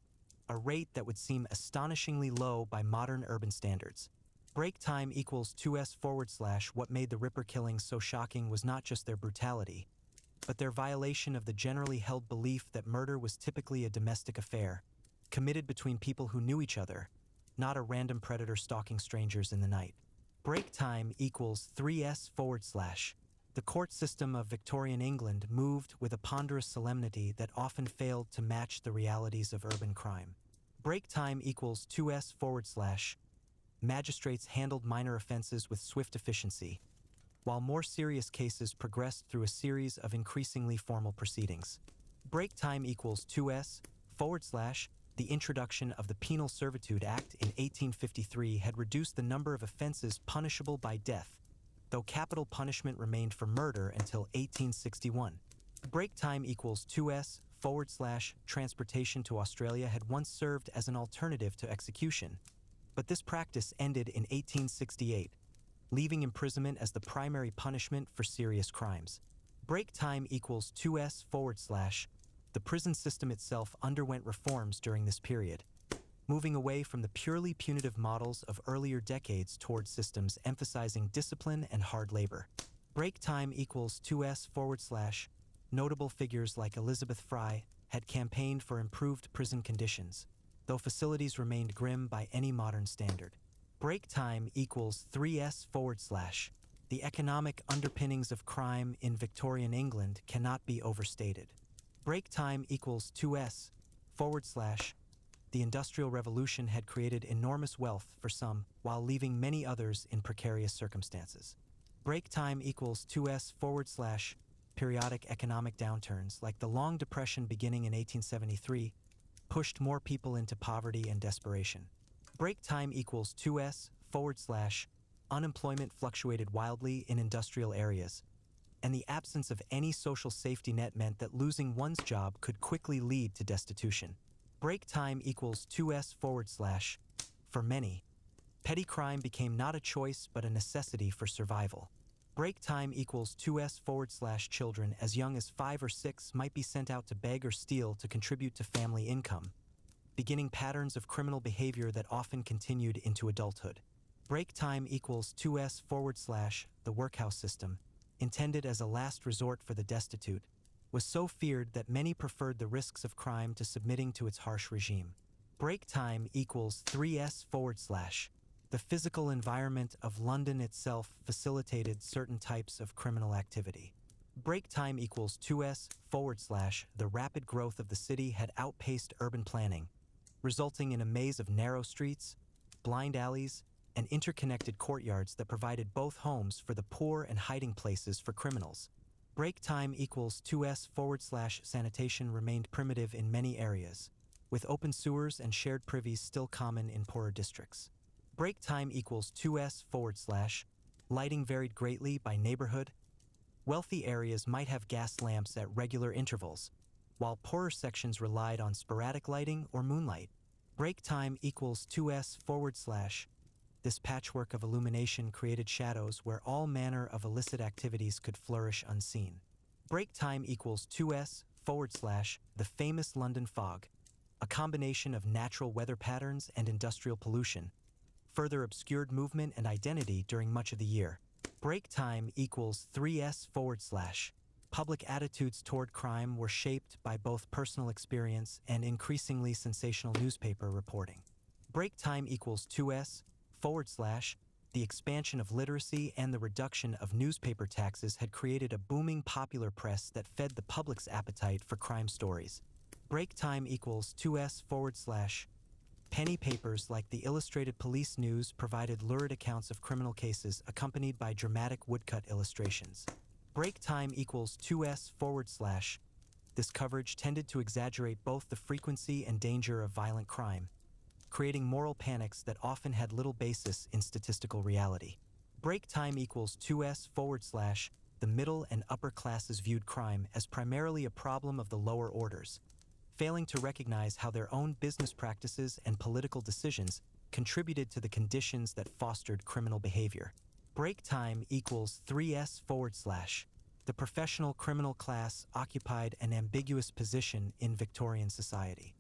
a rate that would seem astonishingly low by modern urban standards. Break time equals 2s/. What made the Ripper killings so shocking was not just their brutality, but their violation of the generally held belief that murder was typically a domestic affair, committed between people who knew each other, not a random predator stalking strangers in the night. Break time equals 3s/. The court system of Victorian England moved with a ponderous solemnity that often failed to match the realities of urban crime. Break time equals 2s/. Magistrates handled minor offenses with swift efficiency, while more serious cases progressed through a series of increasingly formal proceedings. Break time equals 2s/. The introduction of the Penal Servitude Act in 1853 had reduced the number of offenses punishable by death, though capital punishment remained for murder until 1861. Break time equals 2s/. Transportation to Australia had once served as an alternative to execution, but this practice ended in 1868, leaving imprisonment as the primary punishment for serious crimes. Break time equals 2s forward slash. The prison system itself underwent reforms during this period, moving away from the purely punitive models of earlier decades toward systems emphasizing discipline and hard labor. Break time equals 2s forward slash. Notable figures like Elizabeth Fry had campaigned for improved prison conditions, though facilities remained grim by any modern standard. Break time equals 3s forward slash. The economic underpinnings of crime in Victorian England cannot be overstated. Break time equals 2s forward slash. The Industrial Revolution had created enormous wealth for some while leaving many others in precarious circumstances. Break time equals 2s forward slash. Periodic economic downturns, like the Long Depression beginning in 1873, pushed more people into poverty and desperation. Break time equals 2s forward slash. Unemployment fluctuated wildly in industrial areas, and the absence of any social safety net meant that losing one's job could quickly lead to destitution. Break time equals 2s forward slash. For many, petty crime became not a choice but a necessity for survival. Break time equals 2s forward slash. Children as young as 5 or 6 might be sent out to beg or steal to contribute to family income, beginning patterns of criminal behavior that often continued into adulthood. Break time equals 2s forward slash. The workhouse system, intended as a last resort for the destitute, was so feared that many preferred the risks of crime to submitting to its harsh regime. Break time equals 3s forward slash. The physical environment of London itself facilitated certain types of criminal activity. Break time equals 2s forward slash. The rapid growth of the city had outpaced urban planning, resulting in a maze of narrow streets, blind alleys, and interconnected courtyards that provided both homes for the poor and hiding places for criminals. Break time equals 2s forward slash. Sanitation remained primitive in many areas, with open sewers and shared privies still common in poorer districts. Break time equals 2s forward slash. Lighting varied greatly by neighborhood. Wealthy areas might have gas lamps at regular intervals, while poorer sections relied on sporadic lighting or moonlight. Break time equals 2s forward slash. This patchwork of illumination created shadows where all manner of illicit activities could flourish unseen. Break time equals 2s forward slash. The famous London fog, a combination of natural weather patterns and industrial pollution, further obscured movement and identity during much of the year. Break time equals 3s forward slash. Public attitudes toward crime were shaped by both personal experience and increasingly sensational newspaper reporting. Break time equals 2s forward slash. The expansion of literacy and the reduction of newspaper taxes had created a booming popular press that fed the public's appetite for crime stories. Break time equals 2s forward slash. Penny papers like the Illustrated Police News provided lurid accounts of criminal cases accompanied by dramatic woodcut illustrations. Break time equals 2s forward slash. This coverage tended to exaggerate both the frequency and danger of violent crime, creating moral panics that often had little basis in statistical reality. Break time equals 2s forward slash. The middle and upper classes viewed crime as primarily a problem of the lower orders, failing to recognize how their own business practices and political decisions contributed to the conditions that fostered criminal behavior. Break time equals 3s forward slash. The professional criminal class occupied an ambiguous position in Victorian society.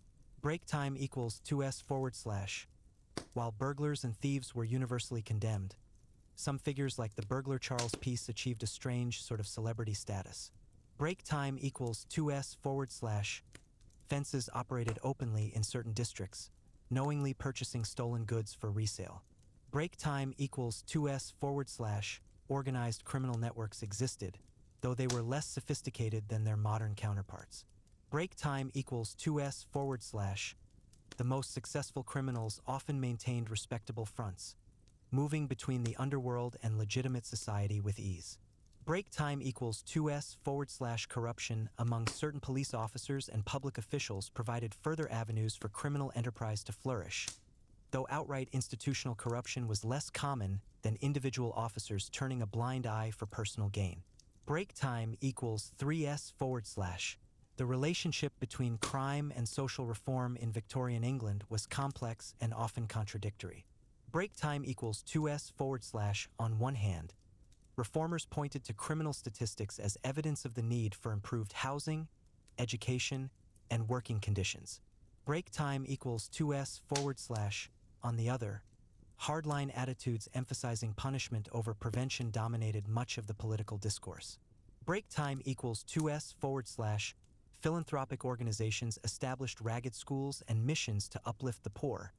Break time equals 2s forward slash. While burglars and thieves were universally condemned, some figures like the burglar Charles Peace achieved a strange sort of celebrity status. Break time equals 2s forward slash. Fences operated openly in certain districts, knowingly purchasing stolen goods for resale. Break time equals 2s forward slash. Organized criminal networks existed, though they were less sophisticated than their modern counterparts. Break time equals 2s forward slash. The most successful criminals often maintained respectable fronts, moving between the underworld and legitimate society with ease. Break time equals 2s forward slash. Corruption among certain police officers and public officials provided further avenues for criminal enterprise to flourish, though outright institutional corruption was less common than individual officers turning a blind eye for personal gain. Break time equals 3s forward slash. The relationship between crime and social reform in Victorian England was complex and often contradictory. Break time equals 2s forward slash. On one hand, Reformers pointed to criminal statistics as evidence of the need for improved housing, education, and working conditions. Break time equals 2s forward slash. On the other, hardline attitudes emphasizing punishment over prevention dominated much of the political discourse. Break time equals 2s forward slash. Philanthropic organizations established ragged schools and missions to uplift the poor,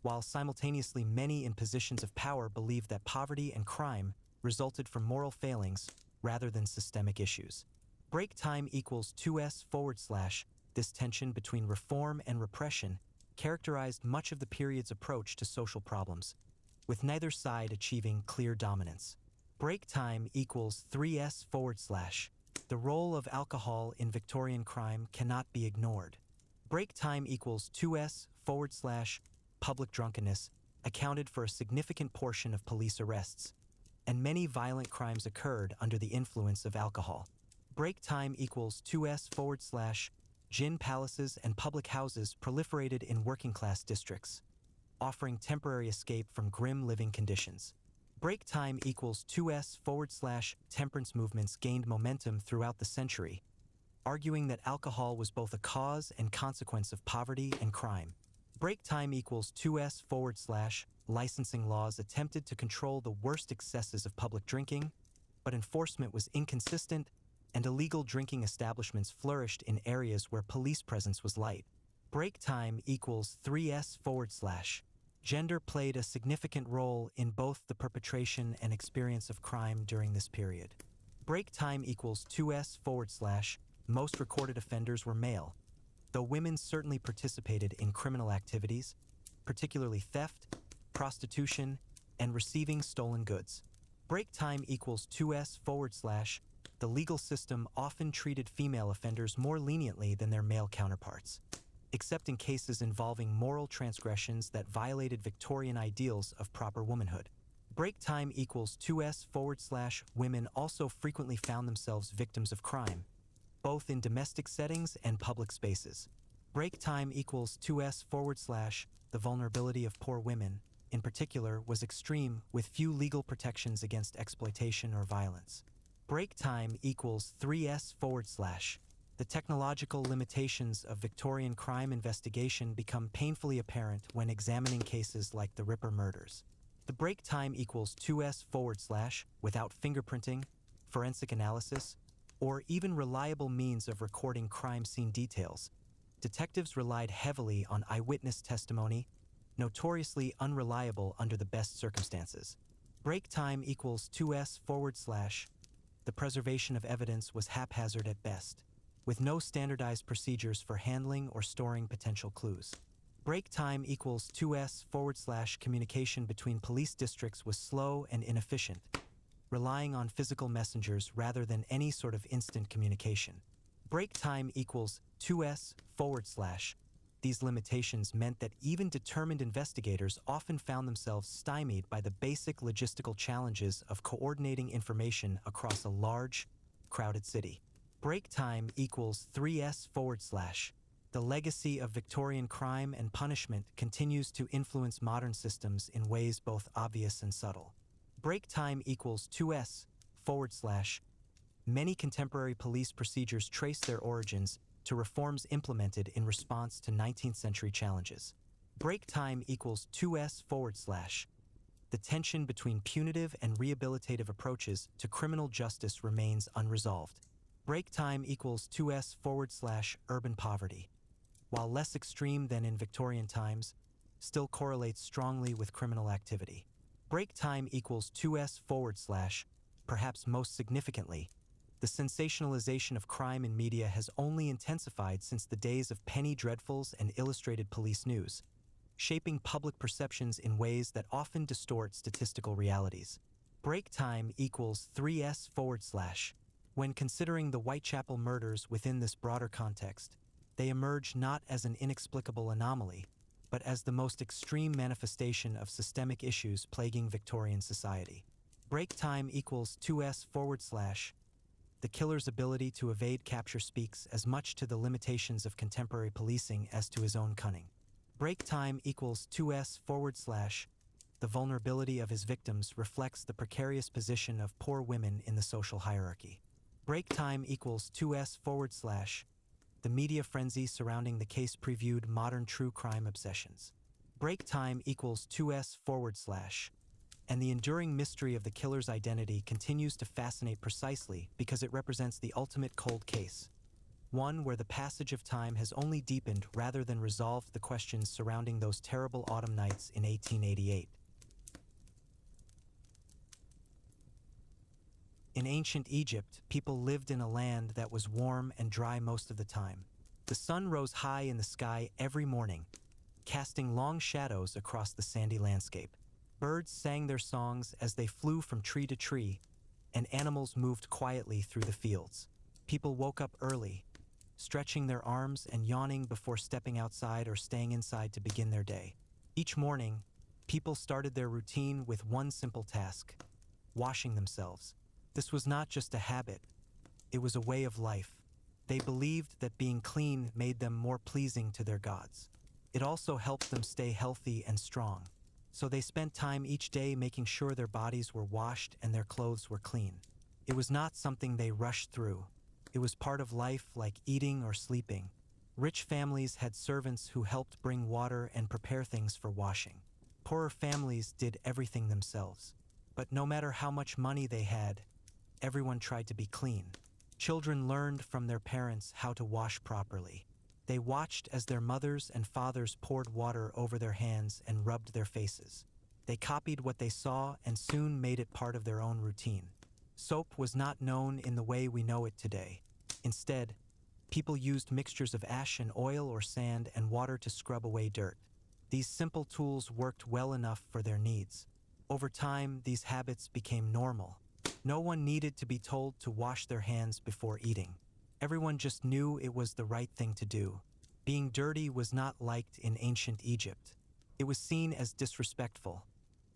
while simultaneously many in positions of power believed that poverty and crime resulted from moral failings rather than systemic issues. Break time equals 2s forward slash. This tension between reform and repression characterized much of the period's approach to social problems, with neither side achieving clear dominance. Break time equals 3s forward slash. The role of alcohol in Victorian crime cannot be ignored. Break time equals 2s forward slash. Public drunkenness accounted for a significant portion of police arrests, and many violent crimes occurred under the influence of alcohol. Break time equals 2s forward slash. Gin palaces and public houses proliferated in working-class districts, offering temporary escape from grim living conditions. Break time equals 2s forward slash. Temperance movements gained momentum throughout the century, arguing that alcohol was both a cause and consequence of poverty and crime. Break time equals 2s forward slash. Licensing laws attempted to control the worst excesses of public drinking, but enforcement was inconsistent, and illegal drinking establishments flourished in areas where police presence was light. Break time equals 3s forward slash. Gender played a significant role in both the perpetration and experience of crime during this period. Break time equals 2s forward slash. Most recorded offenders were male, though women certainly participated in criminal activities, particularly theft, prostitution, and receiving stolen goods. Break time equals 2s forward slash. The legal system often treated female offenders more leniently than their male counterparts, except in cases involving moral transgressions that violated Victorian ideals of proper womanhood. Break time equals 2s forward slash. Women also frequently found themselves victims of crime, both in domestic settings and public spaces. Break time equals 2s forward slash. The vulnerability of poor women, in particular, was extreme, with few legal protections against exploitation or violence. Break time equals 3s forward slash. The technological limitations of Victorian crime investigation become painfully apparent when examining cases like the Ripper murders. The break time equals 2s forward slash. Without fingerprinting, forensic analysis, or even reliable means of recording crime scene details, detectives relied heavily on eyewitness testimony, notoriously unreliable under the best circumstances. Break time equals 2s forward slash. The preservation of evidence was haphazard at best, with no standardized procedures for handling or storing potential clues. Break time equals 2s forward slash. Communication between police districts was slow and inefficient, relying on physical messengers rather than any sort of instant communication. Break time equals 2s forward slash. These limitations meant that even determined investigators often found themselves stymied by the basic logistical challenges of coordinating information across a large, crowded city. Break time equals 3s forward slash. The legacy of Victorian crime and punishment continues to influence modern systems in ways both obvious and subtle. Break time equals 2s forward slash. Many contemporary police procedures trace their origins to reforms implemented in response to 19th century challenges. Break time equals 2s forward slash. The tension between punitive and rehabilitative approaches to criminal justice remains unresolved. Break time equals 2s forward slash. Urban poverty, while less extreme than in Victorian times, still correlates strongly with criminal activity. Break time equals 2s forward slash. Perhaps most significantly, the sensationalization of crime in media has only intensified since the days of penny dreadfuls and illustrated police news, shaping public perceptions in ways that often distort statistical realities. Break time equals 3s forward slash. When considering the Whitechapel murders within this broader context, they emerge not as an inexplicable anomaly, but as the most extreme manifestation of systemic issues plaguing Victorian society. Break time equals 2s forward slash. The killer's ability to evade capture speaks as much to the limitations of contemporary policing as to his own cunning. Break time equals 2s forward slash. The the vulnerability of his victims reflects the precarious position of poor women in the social hierarchy. Break time equals 2s/. The media frenzy surrounding the case previewed modern true crime obsessions. Break time equals 2s/. And the enduring mystery of the killer's identity continues to fascinate precisely because it represents the ultimate cold case. One where the passage of time has only deepened rather than resolved the questions surrounding those terrible autumn nights in 1888. In ancient Egypt, people lived in a land that was warm and dry most of the time. The sun rose high in the sky every morning, casting long shadows across the sandy landscape. Birds sang their songs as they flew from tree to tree, and animals moved quietly through the fields. People woke up early, stretching their arms and yawning before stepping outside or staying inside to begin their day. Each morning, people started their routine with one simple task: washing themselves. This was not just a habit, it was a way of life. They believed that being clean made them more pleasing to their gods. It also helped them stay healthy and strong. So they spent time each day making sure their bodies were washed and their clothes were clean. It was not something they rushed through. It was part of life, like eating or sleeping. Rich families had servants who helped bring water and prepare things for washing. Poorer families did everything themselves. But no matter how much money they had, everyone tried to be clean. Children learned from their parents how to wash properly. They watched as their mothers and fathers poured water over their hands and rubbed their faces. They copied what they saw and soon made it part of their own routine. Soap was not known in the way we know it today. Instead, people used mixtures of ash and oil or sand and water to scrub away dirt. These simple tools worked well enough for their needs. Over time, these habits became normal. No one needed to be told to wash their hands before eating. Everyone just knew it was the right thing to do. Being dirty was not liked in ancient Egypt. It was seen as disrespectful,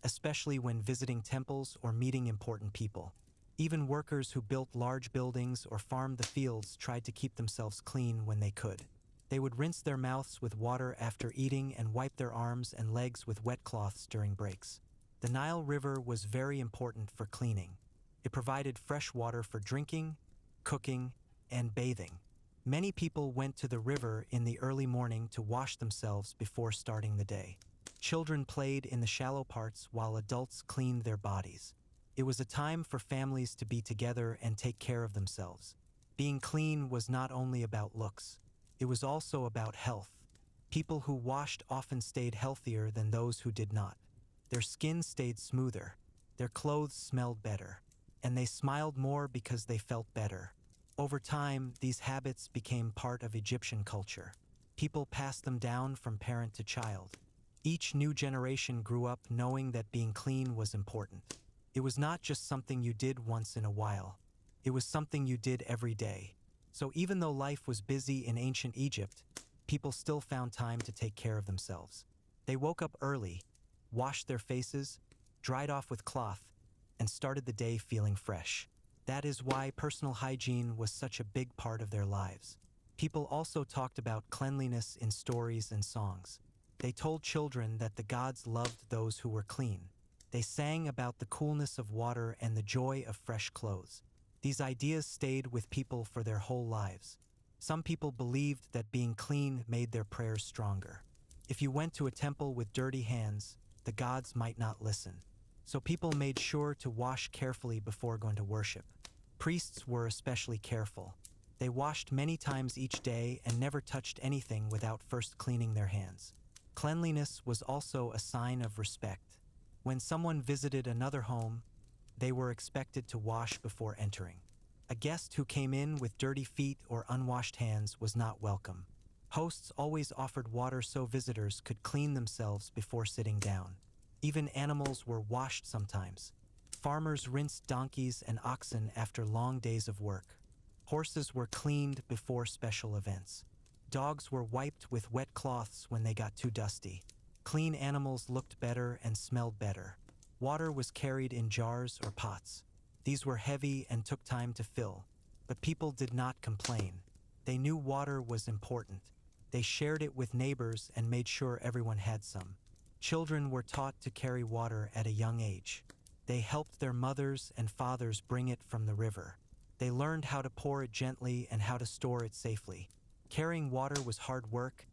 especially when visiting temples or meeting important people. Even workers who built large buildings or farmed the fields tried to keep themselves clean when they could. They would rinse their mouths with water after eating and wipe their arms and legs with wet cloths during breaks. The Nile River was very important for cleaning. It provided fresh water for drinking, cooking, and bathing. Many people went to the river in the early morning to wash themselves before starting the day. Children played in the shallow parts while adults cleaned their bodies. It was a time for families to be together and take care of themselves. Being clean was not only about looks, it was also about health. People who washed often stayed healthier than those who did not. Their skin stayed smoother, their clothes smelled better, and they smiled more because they felt better. Over time, these habits became part of Egyptian culture. People passed them down from parent to child. Each new generation grew up knowing that being clean was important. It was not just something you did once in a while. It was something you did every day. So even though life was busy in ancient Egypt, people still found time to take care of themselves. They woke up early, washed their faces, dried off with cloth, and started the day feeling fresh. That is why personal hygiene was such a big part of their lives. People also talked about cleanliness in stories and songs. They told children that the gods loved those who were clean. They sang about the coolness of water and the joy of fresh clothes. These ideas stayed with people for their whole lives. Some people believed that being clean made their prayers stronger. If you went to a temple with dirty hands, the gods might not listen. So people made sure to wash carefully before going to worship. Priests were especially careful. They washed many times each day and never touched anything without first cleaning their hands. Cleanliness was also a sign of respect. When someone visited another home, they were expected to wash before entering. A guest who came in with dirty feet or unwashed hands was not welcome. Hosts always offered water so visitors could clean themselves before sitting down. Even animals were washed sometimes. Farmers rinsed donkeys and oxen after long days of work. Horses were cleaned before special events. Dogs were wiped with wet cloths when they got too dusty. Clean animals looked better and smelled better. Water was carried in jars or pots. These were heavy and took time to fill, but people did not complain. They knew water was important. They shared it with neighbors and made sure everyone had some. Children were taught to carry water at a young age. They helped their mothers and fathers bring it from the river. They learned how to pour it gently and how to store it safely. Carrying water was hard work,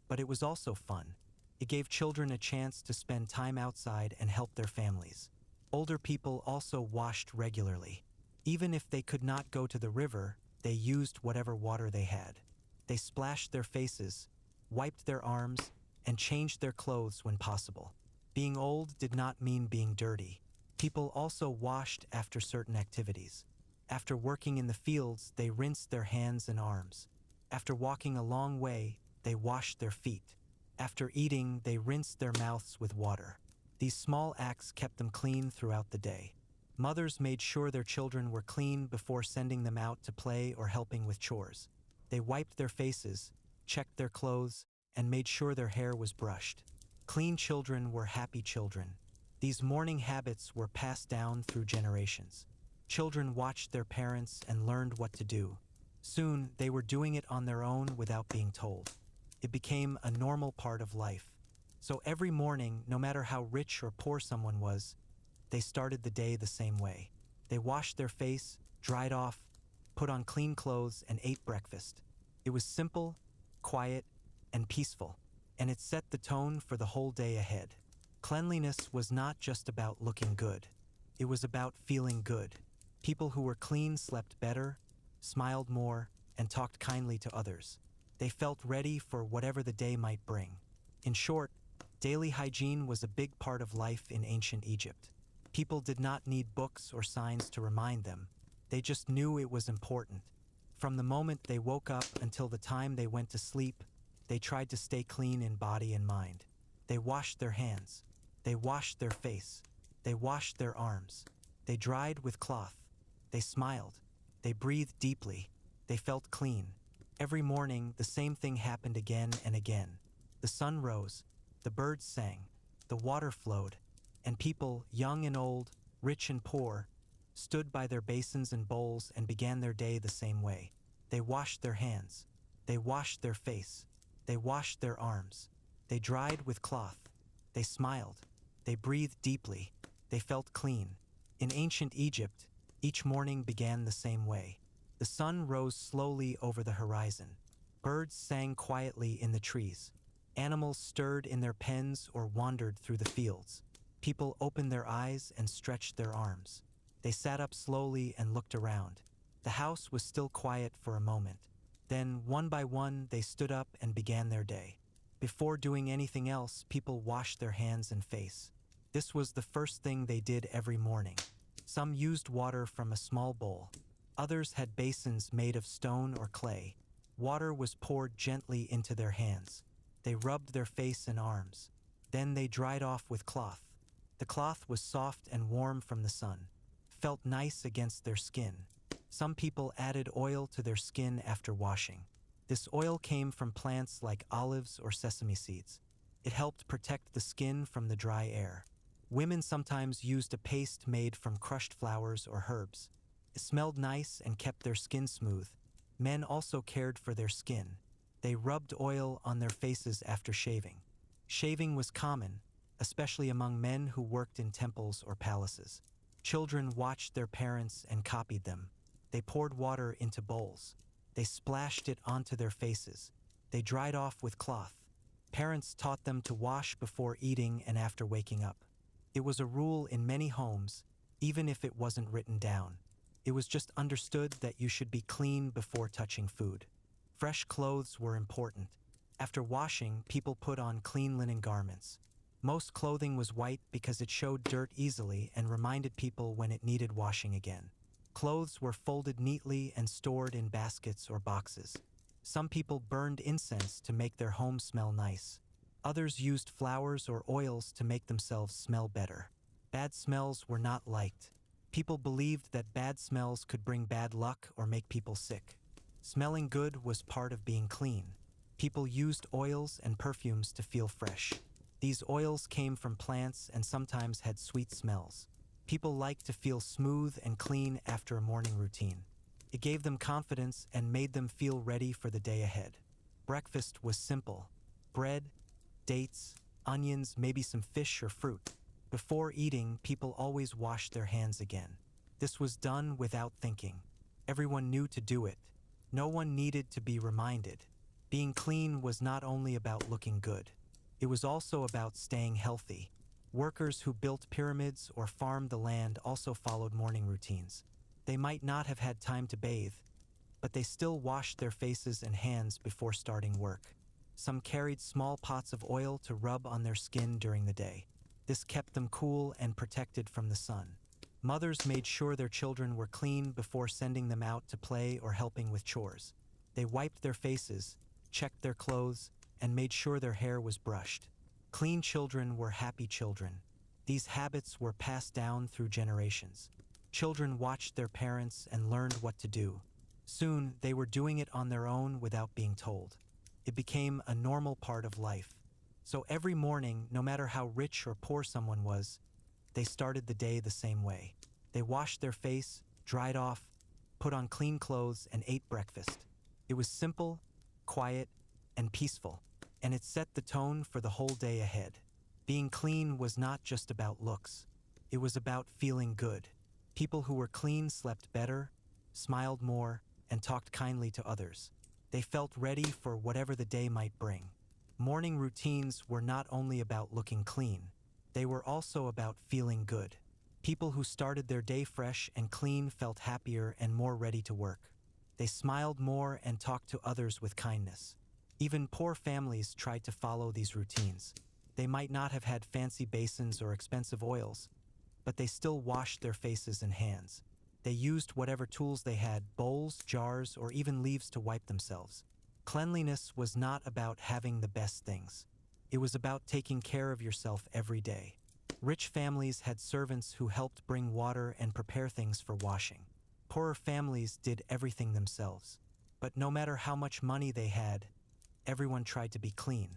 but it was also fun. It gave children a chance to spend time outside and help their families. Older people also washed regularly. Even if they could not go to the river, they used whatever water they had. They splashed their faces, wiped their arms, and changed their clothes when possible. Being old did not mean being dirty. People also washed after certain activities. After working in the fields, they rinsed their hands and arms. After walking a long way, they washed their feet. After eating, they rinsed their mouths with water. These small acts kept them clean throughout the day. Mothers made sure their children were clean before sending them out to play or helping with chores. They wiped their faces, checked their clothes, and made sure their hair was brushed. Clean children were happy children. These morning habits were passed down through generations. Children watched their parents and learned what to do. Soon, they were doing it on their own without being told. It became a normal part of life. So every morning, no matter how rich or poor someone was, they started the day the same way. They washed their face, dried off, put on clean clothes, and ate breakfast. It was simple, quiet, and peaceful, and it set the tone for the whole day ahead. Cleanliness was not just about looking good. It was about feeling good. People who were clean slept better, smiled more, and talked kindly to others. They felt ready for whatever the day might bring. In short, daily hygiene was a big part of life in ancient Egypt. People did not need books or signs to remind them. They just knew it was important. From the moment they woke up until the time they went to sleep, they tried to stay clean in body and mind. They washed their hands. They washed their face. They washed their arms. They dried with cloth. They smiled. They breathed deeply. They felt clean. Every morning, the same thing happened again and again. The sun rose, the birds sang, the water flowed, and people, young and old, rich and poor, stood by their basins and bowls and began their day the same way. They washed their hands. They washed their face. They washed their arms. They dried with cloth. They smiled. They breathed deeply. They felt clean. In ancient Egypt, each morning began the same way. The sun rose slowly over the horizon. Birds sang quietly in the trees. Animals stirred in their pens or wandered through the fields. People opened their eyes and stretched their arms. They sat up slowly and looked around. The house was still quiet for a moment. Then, one by one, they stood up and began their day. Before doing anything else, people washed their hands and face. This was the first thing they did every morning. Some used water from a small bowl. Others had basins made of stone or clay. Water was poured gently into their hands. They rubbed their face and arms. Then they dried off with cloth. The cloth was soft and warm from the sun, felt nice against their skin. Some people added oil to their skin after washing. This oil came from plants like olives or sesame seeds. It helped protect the skin from the dry air. Women sometimes used a paste made from crushed flowers or herbs. It smelled nice and kept their skin smooth. Men also cared for their skin. They rubbed oil on their faces after shaving. Shaving was common, especially among men who worked in temples or palaces. Children watched their parents and copied them. They poured water into bowls. They splashed it onto their faces. They dried off with cloth. Parents taught them to wash before eating and after waking up. It was a rule in many homes, even if it wasn't written down. It was just understood that you should be clean before touching food. Fresh clothes were important. After washing, people put on clean linen garments. Most clothing was white because it showed dirt easily and reminded people when it needed washing again. Clothes were folded neatly and stored in baskets or boxes. Some people burned incense to make their home smell nice. Others used flowers or oils to make themselves smell better. Bad smells were not liked. People believed that bad smells could bring bad luck or make people sick. Smelling good was part of being clean. People used oils and perfumes to feel fresh. These oils came from plants and sometimes had sweet smells. People liked to feel smooth and clean after a morning routine. It gave them confidence and made them feel ready for the day ahead. Breakfast was simple: bread, dates, onions, maybe some fish or fruit. Before eating, people always washed their hands again. This was done without thinking. Everyone knew to do it. No one needed to be reminded. Being clean was not only about looking good. It was also about staying healthy. Workers who built pyramids or farmed the land also followed morning routines. They might not have had time to bathe, but they still washed their faces and hands before starting work. Some carried small pots of oil to rub on their skin during the day. This kept them cool and protected from the sun. Mothers made sure their children were clean before sending them out to play or helping with chores. They wiped their faces, checked their clothes, and made sure their hair was brushed. Clean children were happy children. These habits were passed down through generations. Children watched their parents and learned what to do. Soon, they were doing it on their own without being told. It became a normal part of life. So every morning, no matter how rich or poor someone was, they started the day the same way. They washed their face, dried off, put on clean clothes, and ate breakfast. It was simple, quiet, and peaceful, and it set the tone for the whole day ahead. Being clean was not just about looks. It was about feeling good. People who were clean slept better, smiled more, and talked kindly to others. They felt ready for whatever the day might bring. Morning routines were not only about looking clean, they were also about feeling good. People who started their day fresh and clean felt happier and more ready to work. They smiled more and talked to others with kindness. Even poor families tried to follow these routines. They might not have had fancy basins or expensive oils, but they still washed their faces and hands. They used whatever tools they had, bowls, jars, or even leaves to wipe themselves. Cleanliness was not about having the best things. It was about taking care of yourself every day. Rich families had servants who helped bring water and prepare things for washing. Poorer families did everything themselves. But no matter how much money they had, everyone tried to be clean.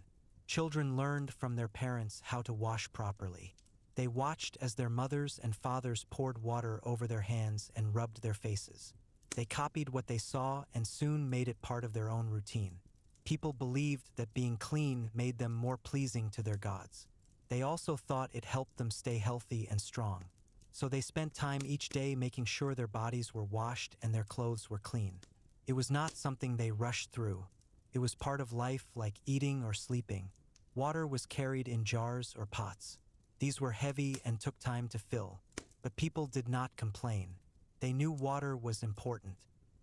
Children learned from their parents how to wash properly. They watched as their mothers and fathers poured water over their hands and rubbed their faces. They copied what they saw and soon made it part of their own routine. People believed that being clean made them more pleasing to their gods. They also thought it helped them stay healthy and strong. So they spent time each day making sure their bodies were washed and their clothes were clean. It was not something they rushed through. It was part of life, like eating or sleeping. Water was carried in jars or pots. These were heavy and took time to fill, but people did not complain. They knew water was important.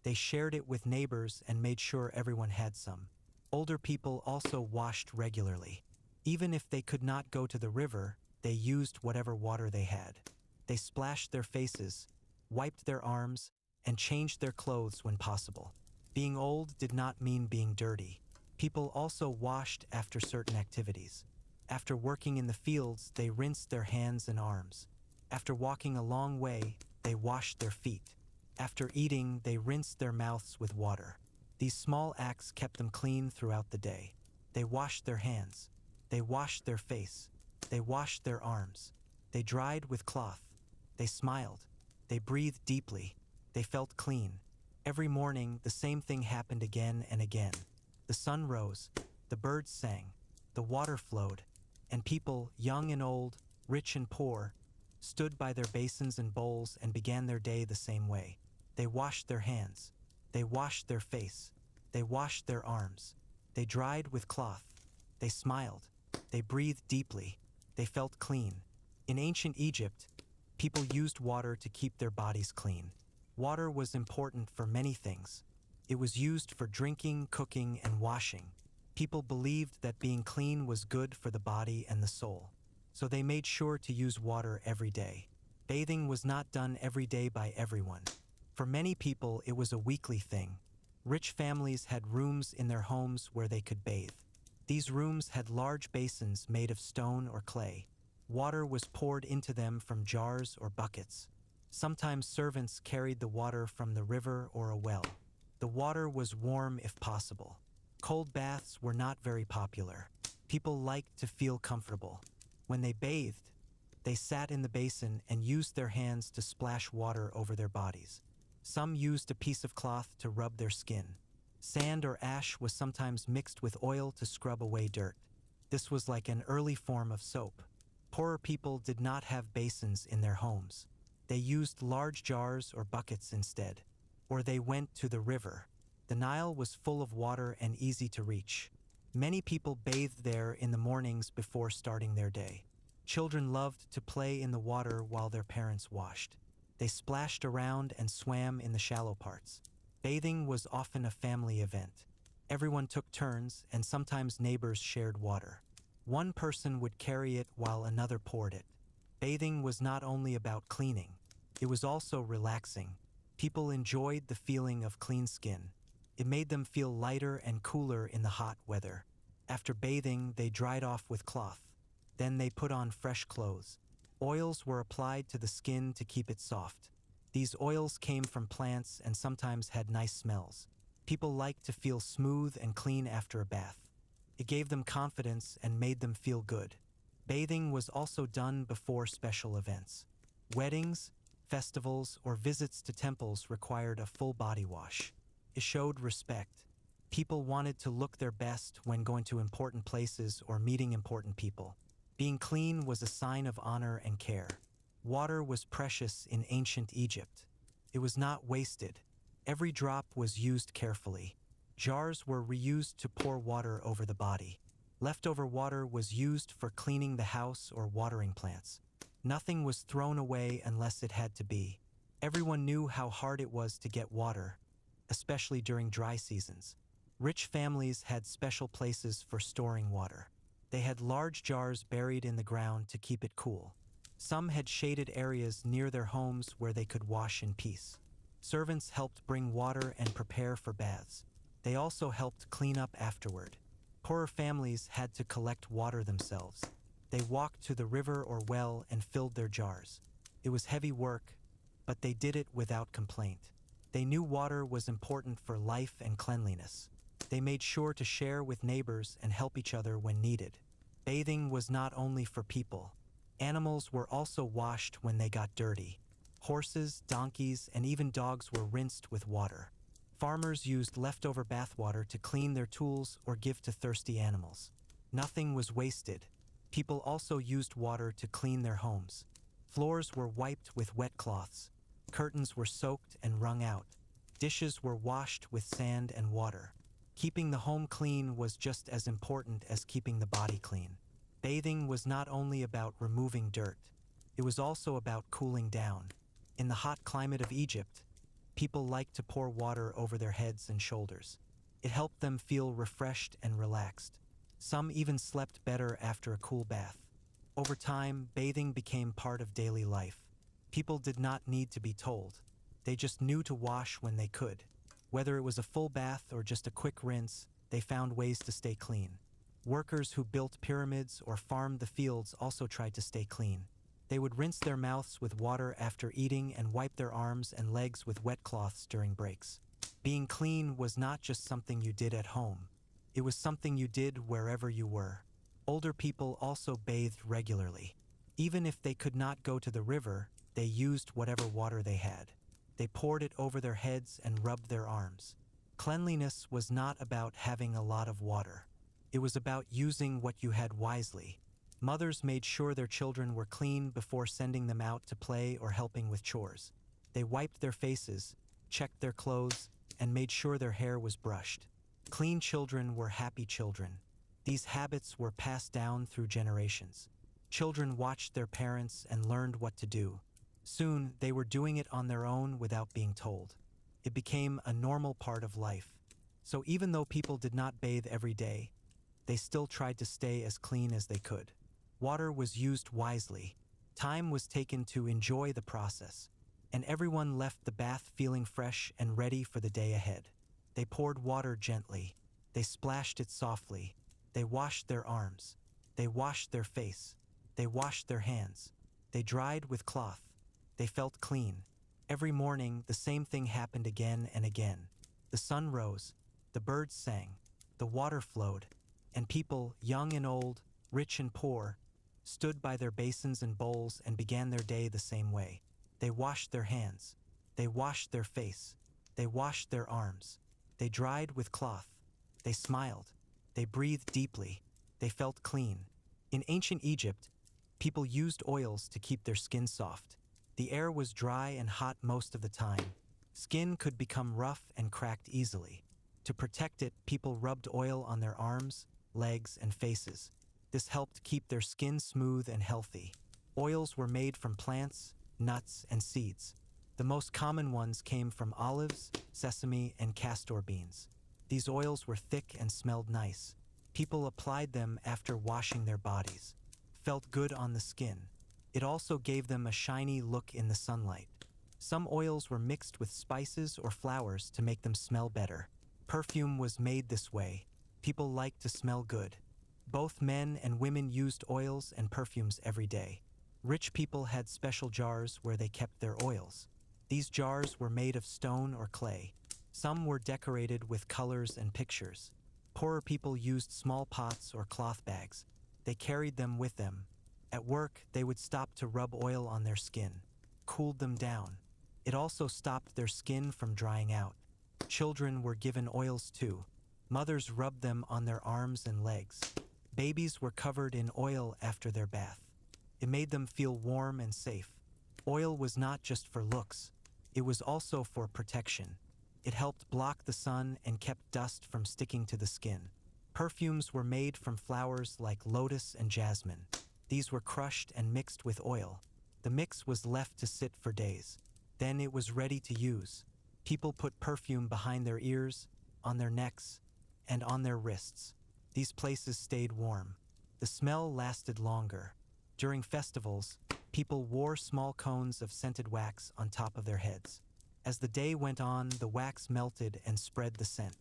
They shared it with neighbors and made sure everyone had some. Older people also washed regularly. Even if they could not go to the river, they used whatever water they had. They splashed their faces, wiped their arms, and changed their clothes when possible. Being old did not mean being dirty. People also washed after certain activities. After working in the fields, they rinsed their hands and arms. After walking a long way, they washed their feet. After eating, they rinsed their mouths with water. These small acts kept them clean throughout the day. They washed their hands. They washed their face. They washed their arms. They dried with cloth. They smiled. They breathed deeply. They felt clean. Every morning, the same thing happened again and again. The sun rose, the birds sang, the water flowed, and people, young and old, rich and poor, stood by their basins and bowls and began their day the same way. They washed their hands. They washed their face. They washed their arms. They dried with cloth. They smiled. They breathed deeply. They felt clean. In ancient Egypt, people used water to keep their bodies clean. Water was important for many things. It was used for drinking, cooking, and washing. People believed that being clean was good for the body and the soul. So they made sure to use water every day. Bathing was not done every day by everyone. For many people, it was a weekly thing. Rich families had rooms in their homes where they could bathe. These rooms had large basins made of stone or clay. Water was poured into them from jars or buckets. Sometimes servants carried the water from the river or a well. The water was warm if possible. Cold baths were not very popular. People liked to feel comfortable. When they bathed, they sat in the basin and used their hands to splash water over their bodies. Some used a piece of cloth to rub their skin. Sand or ash was sometimes mixed with oil to scrub away dirt. This was like an early form of soap. Poorer people did not have basins in their homes. They used large jars or buckets instead. Or they went to the river. The Nile was full of water and easy to reach. Many people bathed there in the mornings before starting their day. Children loved to play in the water while their parents washed. They splashed around and swam in the shallow parts. Bathing was often a family event. Everyone took turns, and sometimes neighbors shared water. One person would carry it while another poured it. Bathing was not only about cleaning. It was also relaxing. People enjoyed the feeling of clean skin. It made them feel lighter and cooler in the hot weather. After bathing, they dried off with cloth. Then they put on fresh clothes. Oils were applied to the skin to keep it soft. These oils came from plants and sometimes had nice smells. People liked to feel smooth and clean after a bath. It gave them confidence and made them feel good. Bathing was also done before special events. Weddings, festivals, or visits to temples required a full body wash. It showed respect. People wanted to look their best when going to important places or meeting important people. Being clean was a sign of honor and care. Water was precious in ancient Egypt. It was not wasted. Every drop was used carefully. Jars were reused to pour water over the body. Leftover water was used for cleaning the house or watering plants. Nothing was thrown away unless it had to be. Everyone knew how hard it was to get water, especially during dry seasons. Rich families had special places for storing water. They had large jars buried in the ground to keep it cool. Some had shaded areas near their homes where they could wash in peace. Servants helped bring water and prepare for baths. They also helped clean up afterward. Poorer families had to collect water themselves. They walked to the river or well and filled their jars. It was heavy work, but they did it without complaint. They knew water was important for life and cleanliness. They made sure to share with neighbors and help each other when needed. Bathing was not only for people. Animals were also washed when they got dirty. Horses, donkeys, and even dogs were rinsed with water. Farmers used leftover bathwater to clean their tools or give to thirsty animals. Nothing was wasted. People also used water to clean their homes. Floors were wiped with wet cloths. Curtains were soaked and wrung out. Dishes were washed with sand and water. Keeping the home clean was just as important as keeping the body clean. Bathing was not only about removing dirt. It was also about cooling down. In the hot climate of Egypt, people liked to pour water over their heads and shoulders. It helped them feel refreshed and relaxed. Some even slept better after a cool bath. Over time, bathing became part of daily life. People did not need to be told. They just knew to wash when they could. Whether it was a full bath or just a quick rinse, they found ways to stay clean. Workers who built pyramids or farmed the fields also tried to stay clean. They would rinse their mouths with water after eating and wipe their arms and legs with wet cloths during breaks. Being clean was not just something you did at home. It was something you did wherever you were. Older people also bathed regularly. Even if they could not go to the river, they used whatever water they had. They poured it over their heads and rubbed their arms. Cleanliness was not about having a lot of water. It was about using what you had wisely. Mothers made sure their children were clean before sending them out to play or helping with chores. They wiped their faces, checked their clothes, and made sure their hair was brushed. Clean children were happy children. These habits were passed down through generations. Children watched their parents and learned what to do. Soon, they were doing it on their own without being told. It became a normal part of life. So even though people did not bathe every day, they still tried to stay as clean as they could. Water was used wisely. Time was taken to enjoy the process, and everyone left the bath feeling fresh and ready for the day ahead. They poured water gently. They splashed it softly. They washed their arms. They washed their face. They washed their hands. They dried with cloth. They felt clean. Every morning, the same thing happened again and again. The sun rose, the birds sang, the water flowed, and people, young and old, rich and poor, stood by their basins and bowls and began their day the same way. They washed their hands. They washed their face. They washed their arms. They dried with cloth. They smiled. They breathed deeply. They felt clean. In ancient Egypt, people used oils to keep their skin soft. The air was dry and hot most of the time. Skin could become rough and cracked easily. To protect it, people rubbed oil on their arms, legs, and faces. This helped keep their skin smooth and healthy. Oils were made from plants, nuts, and seeds. The most common ones came from olives, sesame, and castor beans. These oils were thick and smelled nice. People applied them after washing their bodies. Felt good on the skin. It also gave them a shiny look in the sunlight. Some oils were mixed with spices or flowers to make them smell better. Perfume was made this way. People liked to smell good. Both men and women used oils and perfumes every day. Rich people had special jars where they kept their oils. These jars were made of stone or clay. Some were decorated with colors and pictures. Poorer people used small pots or cloth bags. They carried them with them. At work, they would stop to rub oil on their skin, cooled them down. It also stopped their skin from drying out. Children were given oils too. Mothers rubbed them on their arms and legs. Babies were covered in oil after their bath. It made them feel warm and safe. Oil was not just for looks. It was also for protection. It helped block the sun and kept dust from sticking to the skin. Perfumes were made from flowers like lotus and jasmine. These were crushed and mixed with oil. The mix was left to sit for days. Then it was ready to use. People put perfume behind their ears, on their necks, and on their wrists. These places stayed warm. The smell lasted longer. During festivals, people wore small cones of scented wax on top of their heads. As the day went on, the wax melted and spread the scent.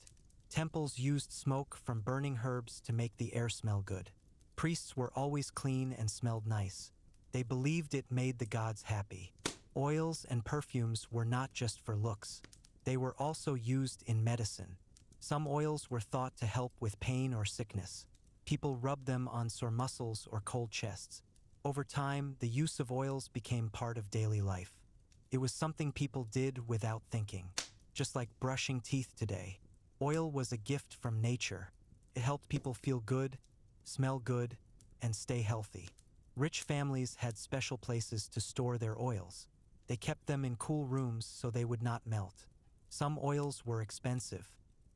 Temples used smoke from burning herbs to make the air smell good. Priests were always clean and smelled nice. They believed it made the gods happy. Oils and perfumes were not just for looks. They were also used in medicine. Some oils were thought to help with pain or sickness. People rubbed them on sore muscles or cold chests. Over time, the use of oils became part of daily life. It was something people did without thinking. Just like brushing teeth today, oil was a gift from nature. It helped people feel good, smell good, and stay healthy. Rich families had special places to store their oils. They kept them in cool rooms so they would not melt. Some oils were expensive.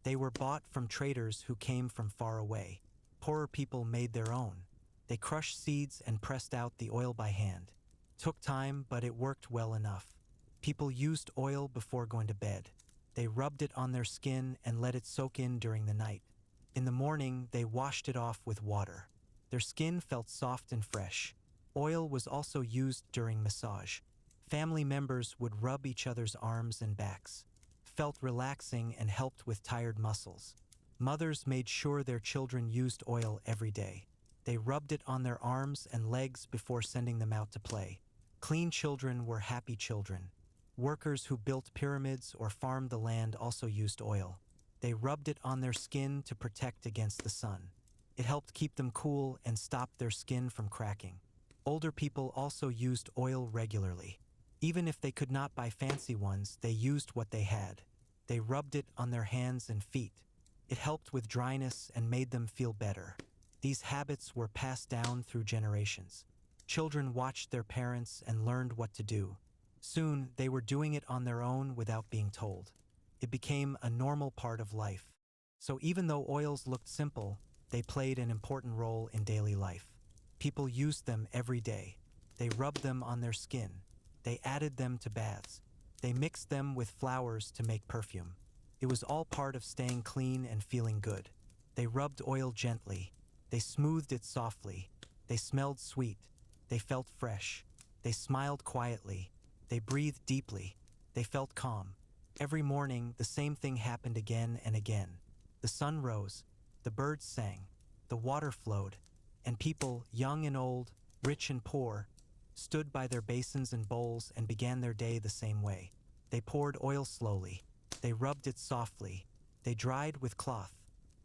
They were bought from traders who came from far away. Poorer people made their own. They crushed seeds and pressed out the oil by hand. Took time, but it worked well enough. People used oil before going to bed. They rubbed it on their skin and let it soak in during the night. In the morning, they washed it off with water. Their skin felt soft and fresh. Oil was also used during massage. Family members would rub each other's arms and backs. Felt relaxing and helped with tired muscles. Mothers made sure their children used oil every day. They rubbed it on their arms and legs before sending them out to play. Clean children were happy children. Workers who built pyramids or farmed the land also used oil. They rubbed it on their skin to protect against the sun. It helped keep them cool and stopped their skin from cracking. Older people also used oil regularly. Even if they could not buy fancy ones, they used what they had. They rubbed it on their hands and feet. It helped with dryness and made them feel better. These habits were passed down through generations. Children watched their parents and learned what to do. Soon, they were doing it on their own without being told. It became a normal part of life. So even though oils looked simple, they played an important role in daily life. People used them every day. They rubbed them on their skin. They added them to baths. They mixed them with flowers to make perfume. It was all part of staying clean and feeling good. They rubbed oil gently. They smoothed it softly. They smelled sweet. They felt fresh. They smiled quietly. They breathed deeply. They felt calm. Every morning, the same thing happened again and again. The sun rose. The birds sang. The water flowed. And people, young and old, rich and poor, stood by their basins and bowls and began their day the same way. They poured oil slowly. They rubbed it softly. They dried with cloth.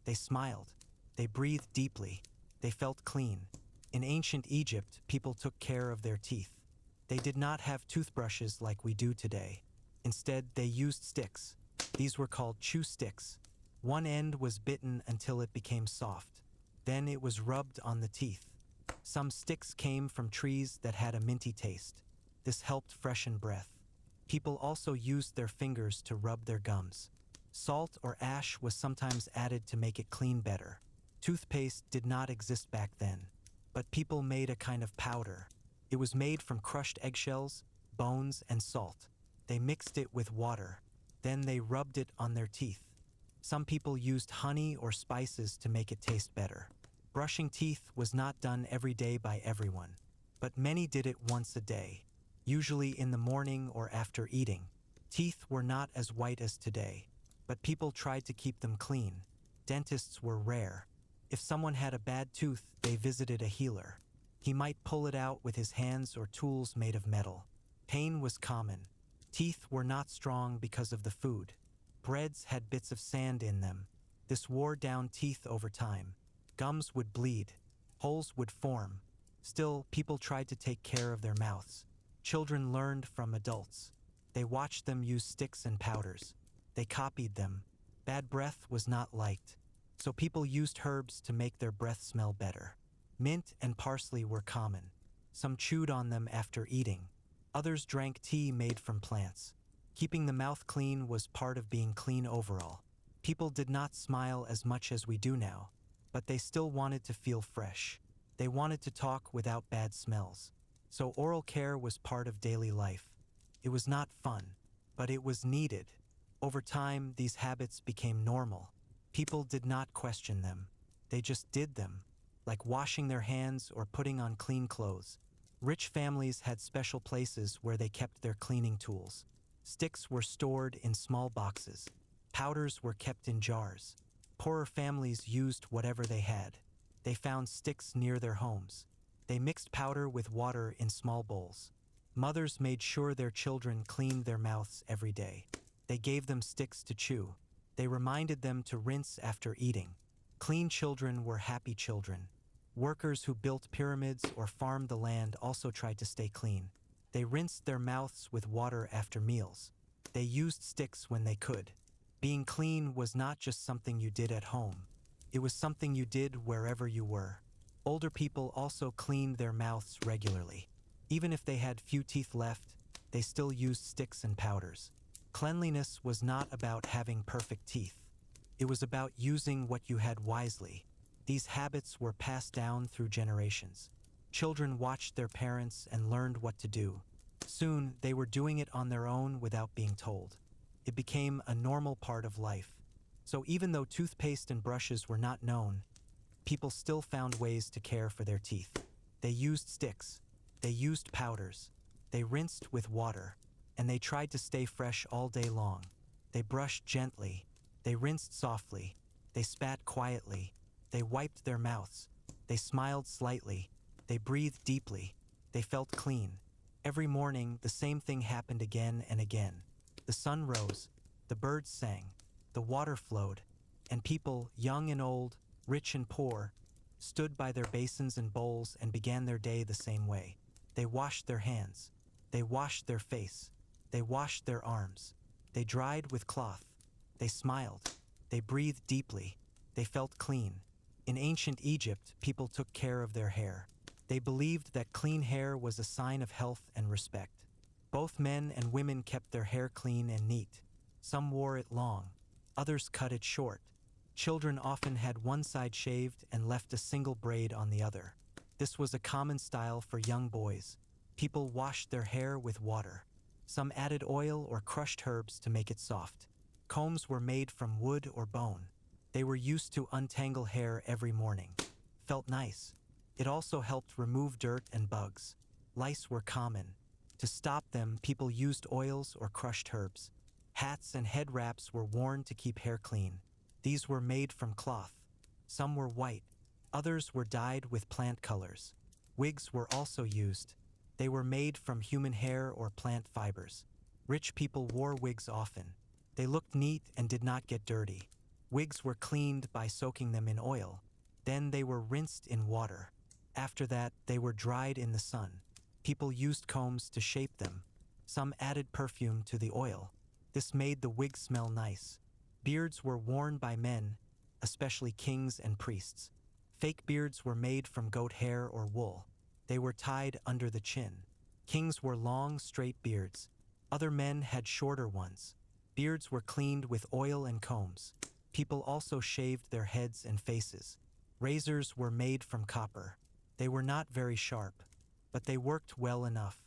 They smiled. They breathed deeply. They felt clean. In ancient Egypt, people took care of their teeth. They did not have toothbrushes like we do today. Instead, they used sticks. These were called chew sticks. One end was bitten until it became soft. Then it was rubbed on the teeth. Some sticks came from trees that had a minty taste. This helped freshen breath. People also used their fingers to rub their gums. Salt or ash was sometimes added to make it clean better. Toothpaste did not exist back then, but people made a kind of powder. It was made from crushed eggshells, bones, and salt. They mixed it with water. Then they rubbed it on their teeth. Some people used honey or spices to make it taste better. Brushing teeth was not done every day by everyone, but many did it once a day, usually in the morning or after eating. Teeth were not as white as today, but people tried to keep them clean. Dentists were rare. If someone had a bad tooth, they visited a healer. He might pull it out with his hands or tools made of metal. Pain was common. Teeth were not strong because of the food. Breads had bits of sand in them. This wore down teeth over time. Gums would bleed. Holes would form. Still, people tried to take care of their mouths. Children learned from adults. They watched them use sticks and powders. They copied them. Bad breath was not liked, so people used herbs to make their breath smell better. Mint and parsley were common. Some chewed on them after eating. Others drank tea made from plants. Keeping the mouth clean was part of being clean overall. People did not smile as much as we do now, but they still wanted to feel fresh. They wanted to talk without bad smells. So oral care was part of daily life. It was not fun, but it was needed. Over time, these habits became normal. People did not question them. They just did them, like washing their hands or putting on clean clothes. Rich families had special places where they kept their cleaning tools. Sticks were stored in small boxes. Powders were kept in jars. Poorer families used whatever they had. They found sticks near their homes. They mixed powder with water in small bowls. Mothers made sure their children cleaned their mouths every day. They gave them sticks to chew. They reminded them to rinse after eating. Clean children were happy children. Workers who built pyramids or farmed the land also tried to stay clean. They rinsed their mouths with water after meals. They used sticks when they could. Being clean was not just something you did at home. It was something you did wherever you were. Older people also cleaned their mouths regularly. Even if they had few teeth left, they still used sticks and powders. Cleanliness was not about having perfect teeth. It was about using what you had wisely. These habits were passed down through generations. Children watched their parents and learned what to do. Soon, they were doing it on their own without being told. It became a normal part of life. So even though toothpaste and brushes were not known, people still found ways to care for their teeth. They used sticks. They used powders. They rinsed with water. And they tried to stay fresh all day long. They brushed gently. They rinsed softly. They spat quietly. They wiped their mouths. They smiled slightly. They breathed deeply. They felt clean. Every morning, the same thing happened again and again. The sun rose. The birds sang. The water flowed. And people, young and old, rich and poor, stood by their basins and bowls and began their day the same way. They washed their hands. They washed their face. They washed their arms. They dried with cloth. They smiled. They breathed deeply. They felt clean. In ancient Egypt, people took care of their hair. They believed that clean hair was a sign of health and respect. Both men and women kept their hair clean and neat. Some wore it long. Others cut it short. Children often had one side shaved and left a single braid on the other. This was a common style for young boys. People washed their hair with water. Some added oil or crushed herbs to make it soft. Combs were made from wood or bone. They were used to untangle hair every morning. Felt nice. It also helped remove dirt and bugs. Lice were common. To stop them, people used oils or crushed herbs. Hats and head wraps were worn to keep hair clean. These were made from cloth. Some were white. Others were dyed with plant colors. Wigs were also used. They were made from human hair or plant fibers. Rich people wore wigs often. They looked neat and did not get dirty. Wigs were cleaned by soaking them in oil. Then they were rinsed in water. After that, they were dried in the sun. People used combs to shape them. Some added perfume to the oil. This made the wig smell nice. Beards were worn by men, especially kings and priests. Fake beards were made from goat hair or wool. They were tied under the chin. Kings wore long, straight beards. Other men had shorter ones. Beards were cleaned with oil and combs. People also shaved their heads and faces. Razors were made from copper. They were not very sharp, but they worked well enough.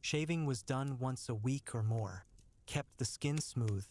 Shaving was done once a week or more, kept the skin smooth.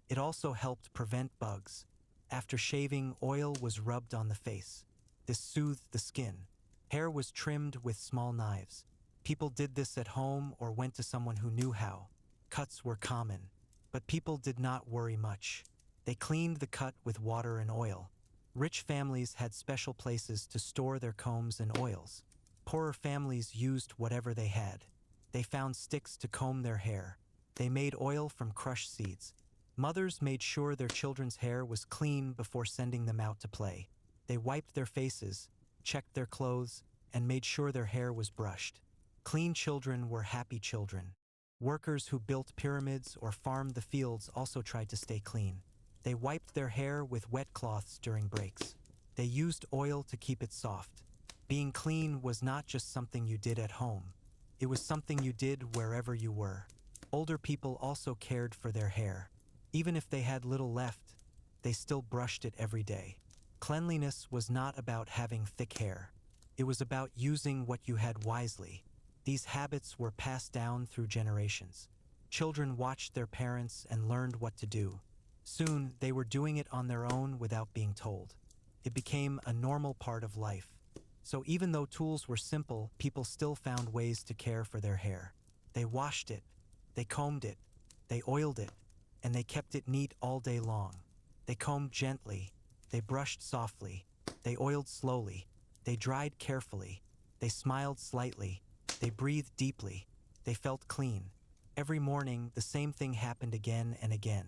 It also helped prevent bugs. After shaving, oil was rubbed on the face. This soothed the skin. Hair was trimmed with small knives. People did this at home or went to someone who knew how. Cuts were common, but people did not worry much. They cleaned the cut with water and oil. Rich families had special places to store their combs and oils. Poorer families used whatever they had. They found sticks to comb their hair. They made oil from crushed seeds. Mothers made sure their children's hair was clean before sending them out to play. They wiped their faces, checked their clothes, and made sure their hair was brushed. Clean children were happy children. Workers who built pyramids or farmed the fields also tried to stay clean. They wiped their hair with wet cloths during breaks. They used oil to keep it soft. Being clean was not just something you did at home. It was something you did wherever you were. Older people also cared for their hair. Even if they had little left, they still brushed it every day. Cleanliness was not about having thick hair. It was about using what you had wisely. These habits were passed down through generations. Children watched their parents and learned what to do. Soon, they were doing it on their own without being told. It became a normal part of life. So even though tools were simple, people still found ways to care for their hair. They washed it, they combed it, they oiled it, and they kept it neat all day long. They combed gently, they brushed softly, they oiled slowly, they dried carefully, they smiled slightly, they breathed deeply, they felt clean. Every morning, the same thing happened again and again.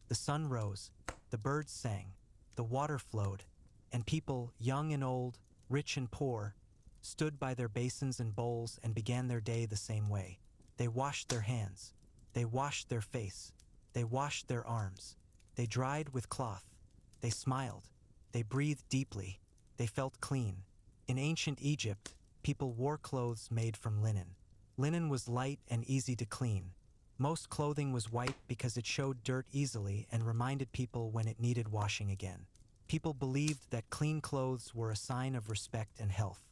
The sun rose, the birds sang, the water flowed, and people, young and old, rich and poor, stood by their basins and bowls and began their day the same way. They washed their hands, they washed their face, they washed their arms, they dried with cloth, they smiled, they breathed deeply, they felt clean. In ancient Egypt, people wore clothes made from linen. Linen was light and easy to clean. Most clothing was white because it showed dirt easily and reminded people when it needed washing again. People believed that clean clothes were a sign of respect and health,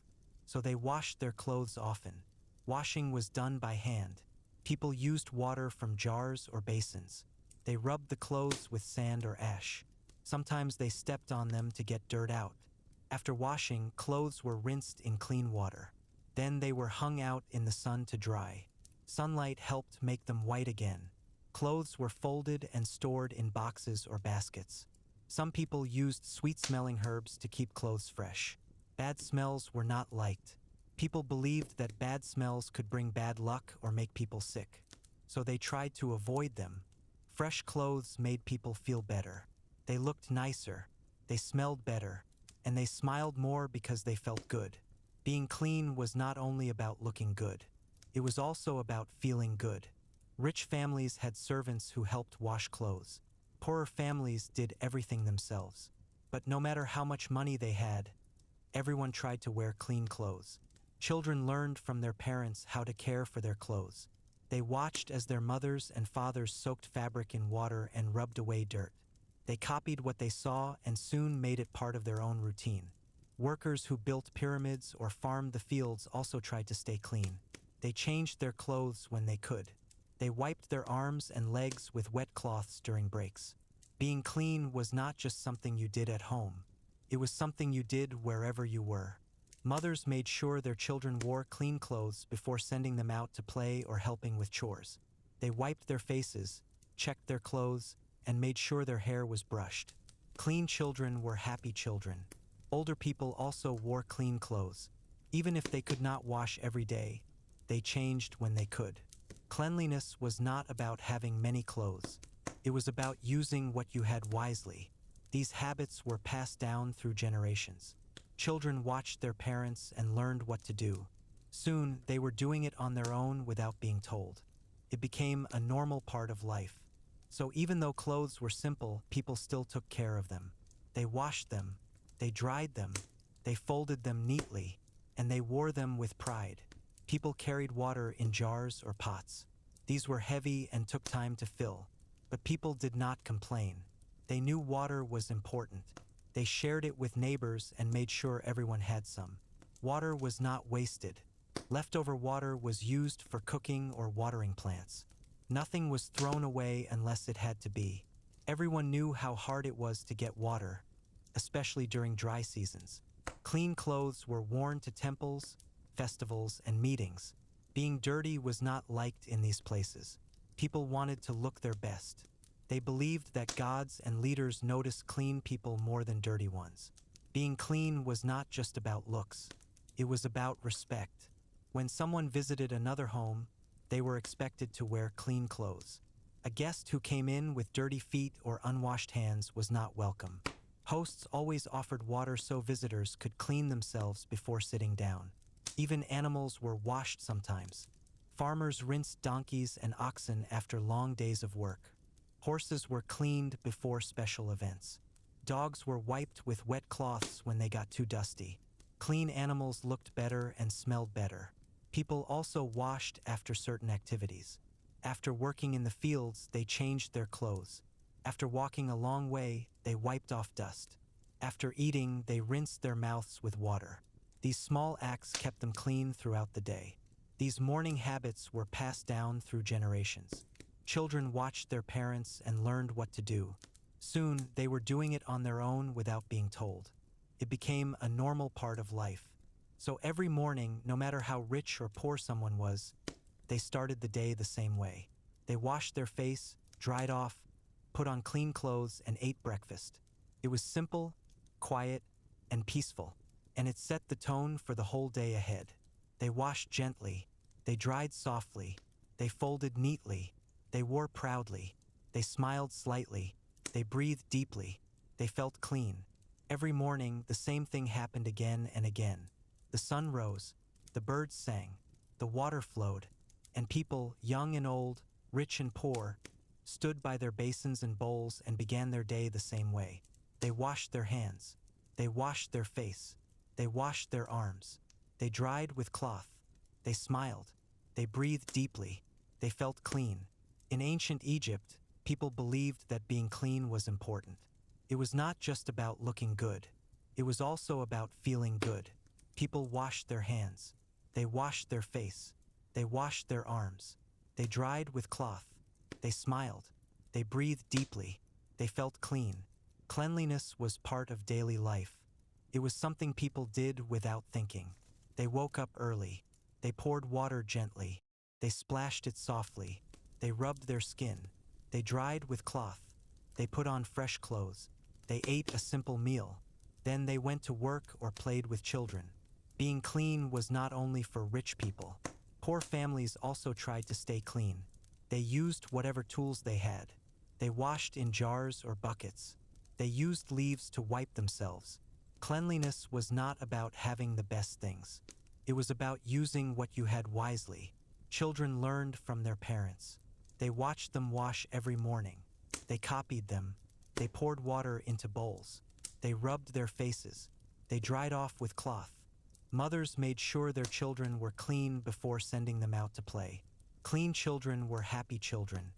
so they washed their clothes often. Washing was done by hand. People used water from jars or basins. They rubbed the clothes with sand or ash. Sometimes they stepped on them to get dirt out. After washing, clothes were rinsed in clean water. Then they were hung out in the sun to dry. Sunlight helped make them white again. Clothes were folded and stored in boxes or baskets. Some people used sweet-smelling herbs to keep clothes fresh. Bad smells were not liked. People believed that bad smells could bring bad luck or make people sick, so they tried to avoid them. Fresh clothes made people feel better. They looked nicer, they smelled better, and they smiled more because they felt good. Being clean was not only about looking good. It was also about feeling good. Rich families had servants who helped wash clothes. Poorer families did everything themselves. But no matter how much money they had, everyone tried to wear clean clothes. Children learned from their parents how to care for their clothes. They watched as their mothers and fathers soaked fabric in water and rubbed away dirt. They copied what they saw and soon made it part of their own routine. Workers who built pyramids or farmed the fields also tried to stay clean. They changed their clothes when they could. They wiped their arms and legs with wet cloths during breaks. Being clean was not just something you did at home. It was something you did wherever you were. Mothers made sure their children wore clean clothes before sending them out to play or helping with chores. They wiped their faces, checked their clothes, and made sure their hair was brushed. Clean children were happy children. Older people also wore clean clothes. Even if they could not wash every day, they changed when they could. Cleanliness was not about having many clothes. It was about using what you had wisely. These habits were passed down through generations. Children watched their parents and learned what to do. Soon, they were doing it on their own without being told. It became a normal part of life. So even though clothes were simple, people still took care of them. They washed them, they dried them, They folded them neatly, and they wore them with pride. People carried water in jars or pots. These were heavy and took time to fill, but people did not complain. They knew water was important. They shared it with neighbors and made sure everyone had some. Water was not wasted. Leftover water was used for cooking or watering plants. Nothing was thrown away unless it had to be. Everyone knew how hard it was to get water, especially during dry seasons. Clean clothes were worn to temples, festivals, and meetings. Being dirty was not liked in these places. People wanted to look their best. They believed that gods and leaders noticed clean people more than dirty ones. Being clean was not just about looks. It was about respect. When someone visited another home, they were expected to wear clean clothes. A guest who came in with dirty feet or unwashed hands was not welcome. Hosts always offered water so visitors could clean themselves before sitting down. Even animals were washed sometimes. Farmers rinsed donkeys and oxen after long days of work. Horses were cleaned before special events. Dogs were wiped with wet cloths when they got too dusty. Clean animals looked better and smelled better. People also washed after certain activities. After working in the fields, they changed their clothes. After walking a long way, they wiped off dust. After eating, they rinsed their mouths with water. These small acts kept them clean throughout the day. These morning habits were passed down through generations. Children watched their parents and learned what to do. Soon, they were doing it on their own without being told. It became a normal part of life. So every morning, no matter how rich or poor someone was, they started the day the same way. They washed their face, dried off, put on clean clothes, and ate breakfast. It was simple, quiet, and peaceful, and it set the tone for the whole day ahead. They washed gently, they dried softly, they folded neatly, they wore proudly, they smiled slightly, they breathed deeply, they felt clean. Every morning, the same thing happened again and again. The sun rose, the birds sang, the water flowed, and people, young and old, rich and poor, stood by their basins and bowls and began their day the same way. They washed their hands, they washed their face, they washed their arms, they dried with cloth, they smiled, they breathed deeply, they felt clean. In ancient Egypt, people believed that being clean was important. It was not just about looking good. It was also about feeling good. People washed their hands, they washed their face, they washed their arms, they dried with cloth, they smiled, they breathed deeply, they felt clean. Cleanliness was part of daily life. It was something people did without thinking. They woke up early, they poured water gently, they splashed it softly, they rubbed their skin, they dried with cloth, they put on fresh clothes, they ate a simple meal, then they went to work or played with children. Being clean was not only for rich people. Poor families also tried to stay clean. They used whatever tools they had. They washed in jars or buckets. They used leaves to wipe themselves. Cleanliness was not about having the best things. It was about using what you had wisely. Children learned from their parents. They watched them wash every morning. They copied them. They poured water into bowls. They rubbed their faces. They dried off with cloth. Mothers made sure their children were clean before sending them out to play. Clean children were happy children.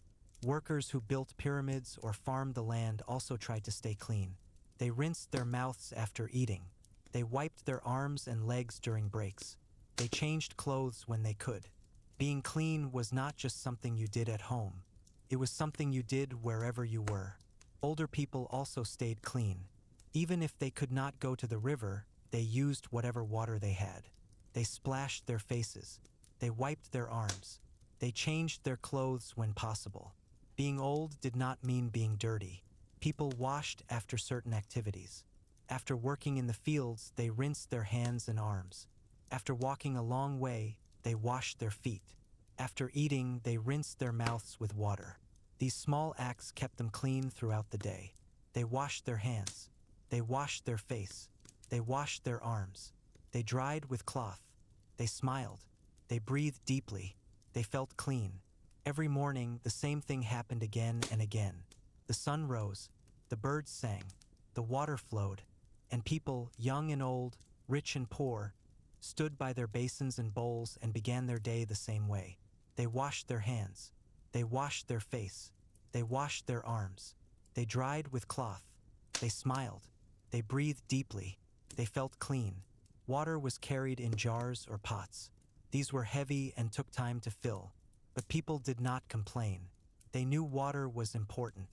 Workers who built pyramids or farmed the land also tried to stay clean. They rinsed their mouths after eating. They wiped their arms and legs during breaks. They changed clothes when they could. Being clean was not just something you did at home. It was something you did wherever you were. Older people also stayed clean. Even if they could not go to the river, they used whatever water they had. They splashed their faces. They wiped their arms. They changed their clothes when possible. Being old did not mean being dirty. People washed after certain activities. After working in the fields, they rinsed their hands and arms. After walking a long way, they washed their feet. After eating, they rinsed their mouths with water. These small acts kept them clean throughout the day. They washed their hands. They washed their face. They washed their arms. They dried with cloth. They smiled. They breathed deeply. They felt clean. Every morning, the same thing happened again and again. The sun rose. The birds sang. The water flowed. And people, young and old, rich and poor, stood by their basins and bowls and began their day the same way. They washed their hands. They washed their face. They washed their arms. They dried with cloth. They smiled. They breathed deeply. They felt clean. Water was carried in jars or pots. These were heavy and took time to fill. But people did not complain. They knew water was important.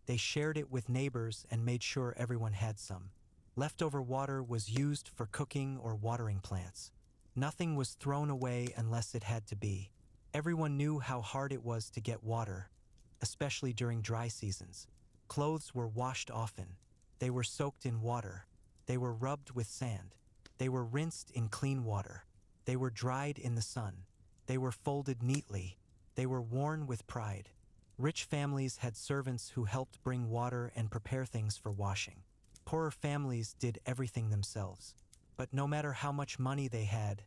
They shared it with neighbors and made sure everyone had some. Leftover water was used for cooking or watering plants. Nothing was thrown away unless it had to be. Everyone knew how hard it was to get water, especially during dry seasons. Clothes were washed often. They were soaked in water. They were rubbed with sand. They were rinsed in clean water. They were dried in the sun. They were folded neatly. They were worn with pride. Rich families had servants who helped bring water and prepare things for washing. Poorer families did everything themselves. But no matter how much money they had,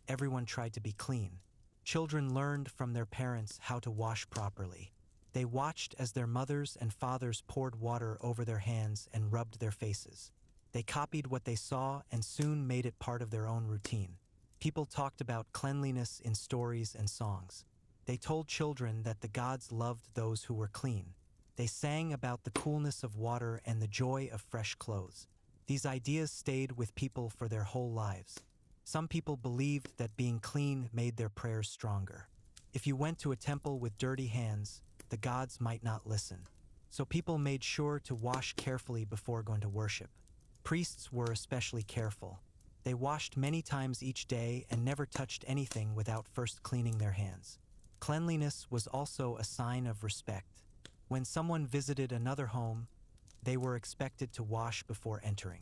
everyone tried to be clean. Children learned from their parents how to wash properly. They watched as their mothers and fathers poured water over their hands and rubbed their faces. They copied what they saw and soon made it part of their own routine. People talked about cleanliness in stories and songs. They told children that the gods loved those who were clean. They sang about the coolness of water and the joy of fresh clothes. These ideas stayed with people for their whole lives. Some people believed that being clean made their prayers stronger. If you went to a temple with dirty hands, the gods might not listen. So people made sure to wash carefully before going to worship. Priests were especially careful. They washed many times each day and never touched anything without first cleaning their hands. Cleanliness was also a sign of respect. When someone visited another home, they were expected to wash before entering.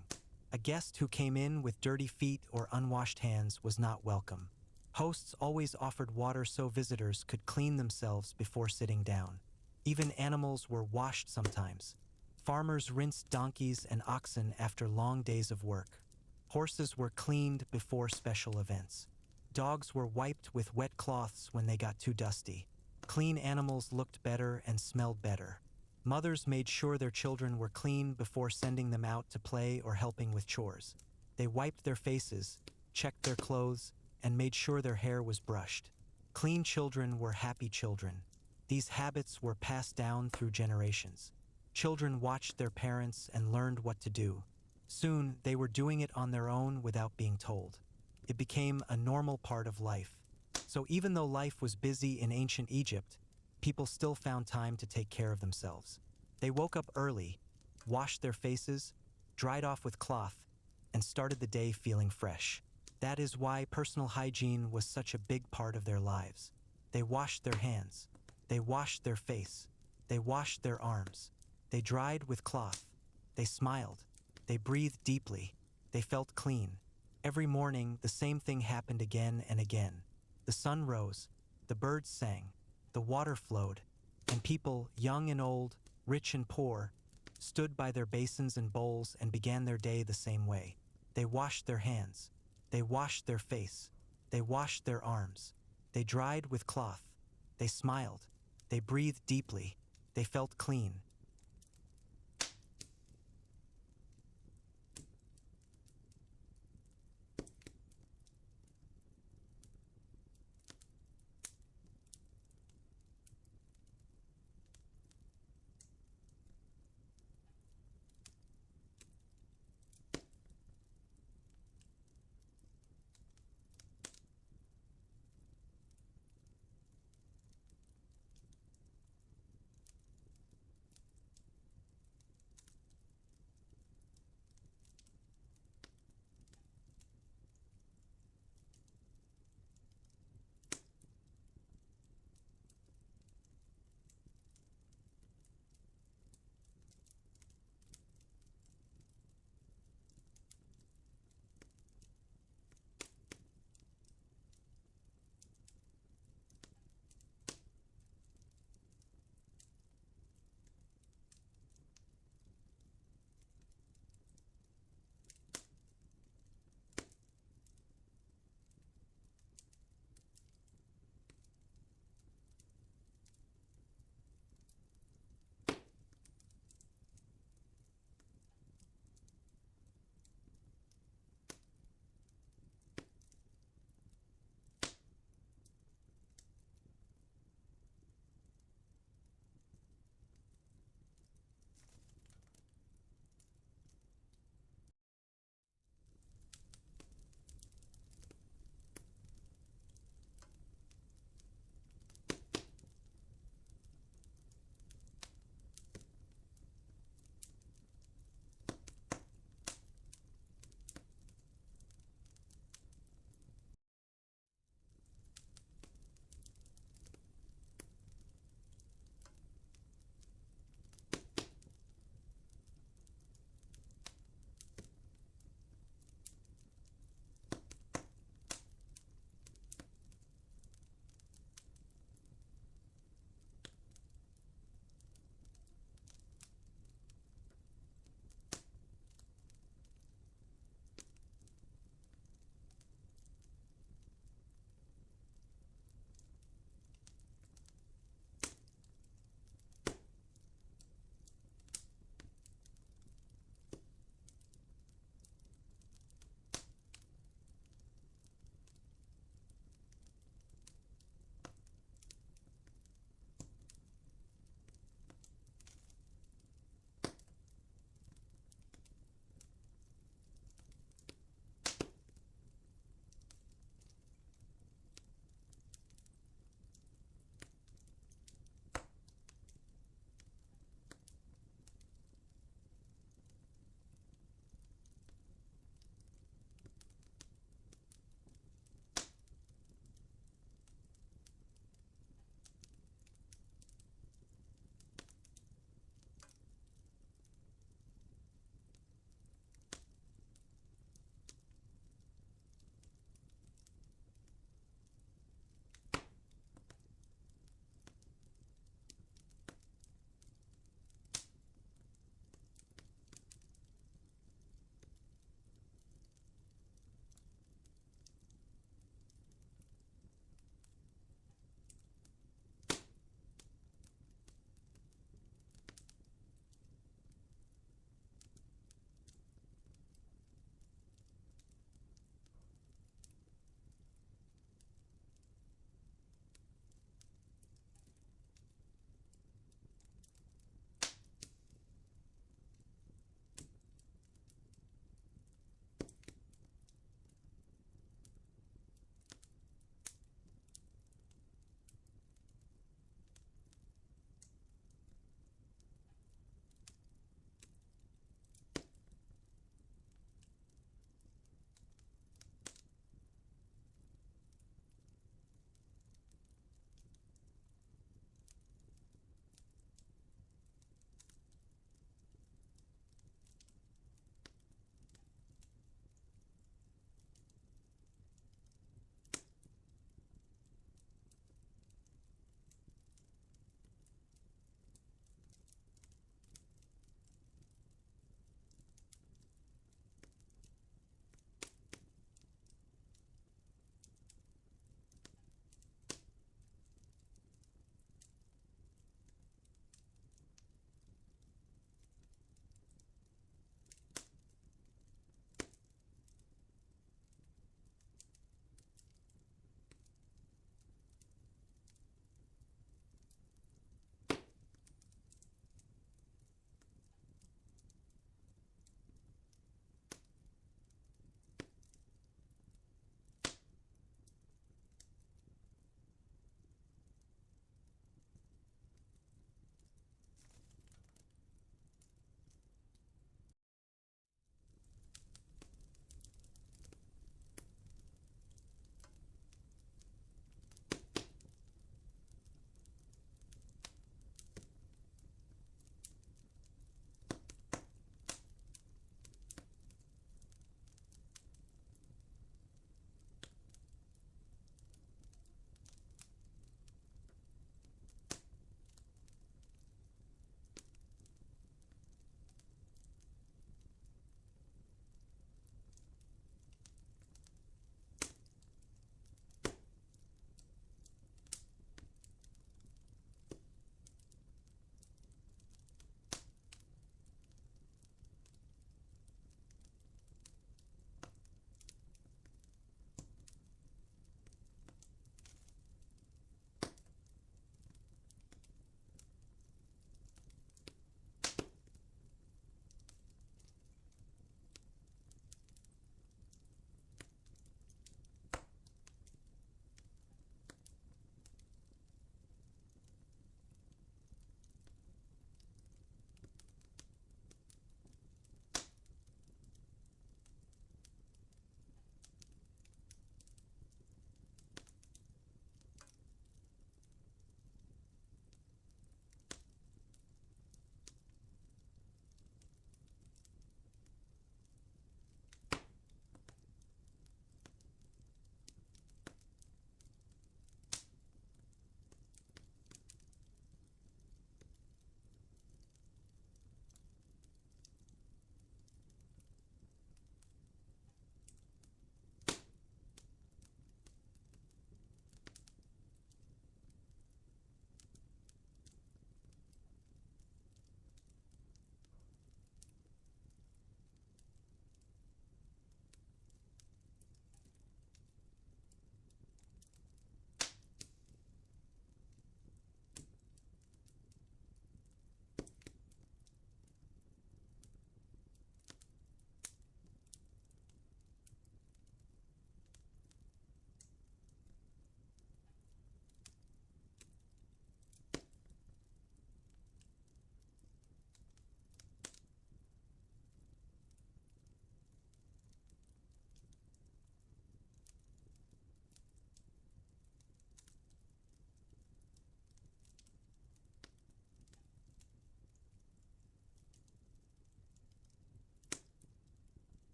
A guest who came in with dirty feet or unwashed hands was not welcome. Hosts always offered water so visitors could clean themselves before sitting down. Even animals were washed sometimes. Farmers rinsed donkeys and oxen after long days of work. Horses were cleaned before special events. Dogs were wiped with wet cloths when they got too dusty. Clean animals looked better and smelled better. Mothers made sure their children were clean before sending them out to play or helping with chores. They wiped their faces, checked their clothes, and made sure their hair was brushed. Clean children were happy children. These habits were passed down through generations. Children watched their parents and learned what to do. Soon, they were doing it on their own without being told. It became a normal part of life. So even though life was busy in ancient Egypt, people still found time to take care of themselves. They woke up early, washed their faces, dried off with cloth, and started the day feeling fresh. That is why personal hygiene was such a big part of their lives. They washed their hands. They washed their face. They washed their arms. They dried with cloth. They smiled. They breathed deeply. They felt clean. Every morning, the same thing happened again and again. The sun rose, the birds sang, the water flowed, and people, young and old, rich and poor, stood by their basins and bowls and began their day the same way. They washed their hands. They washed their face. They washed their arms. They dried with cloth. They smiled. They breathed deeply. They felt clean.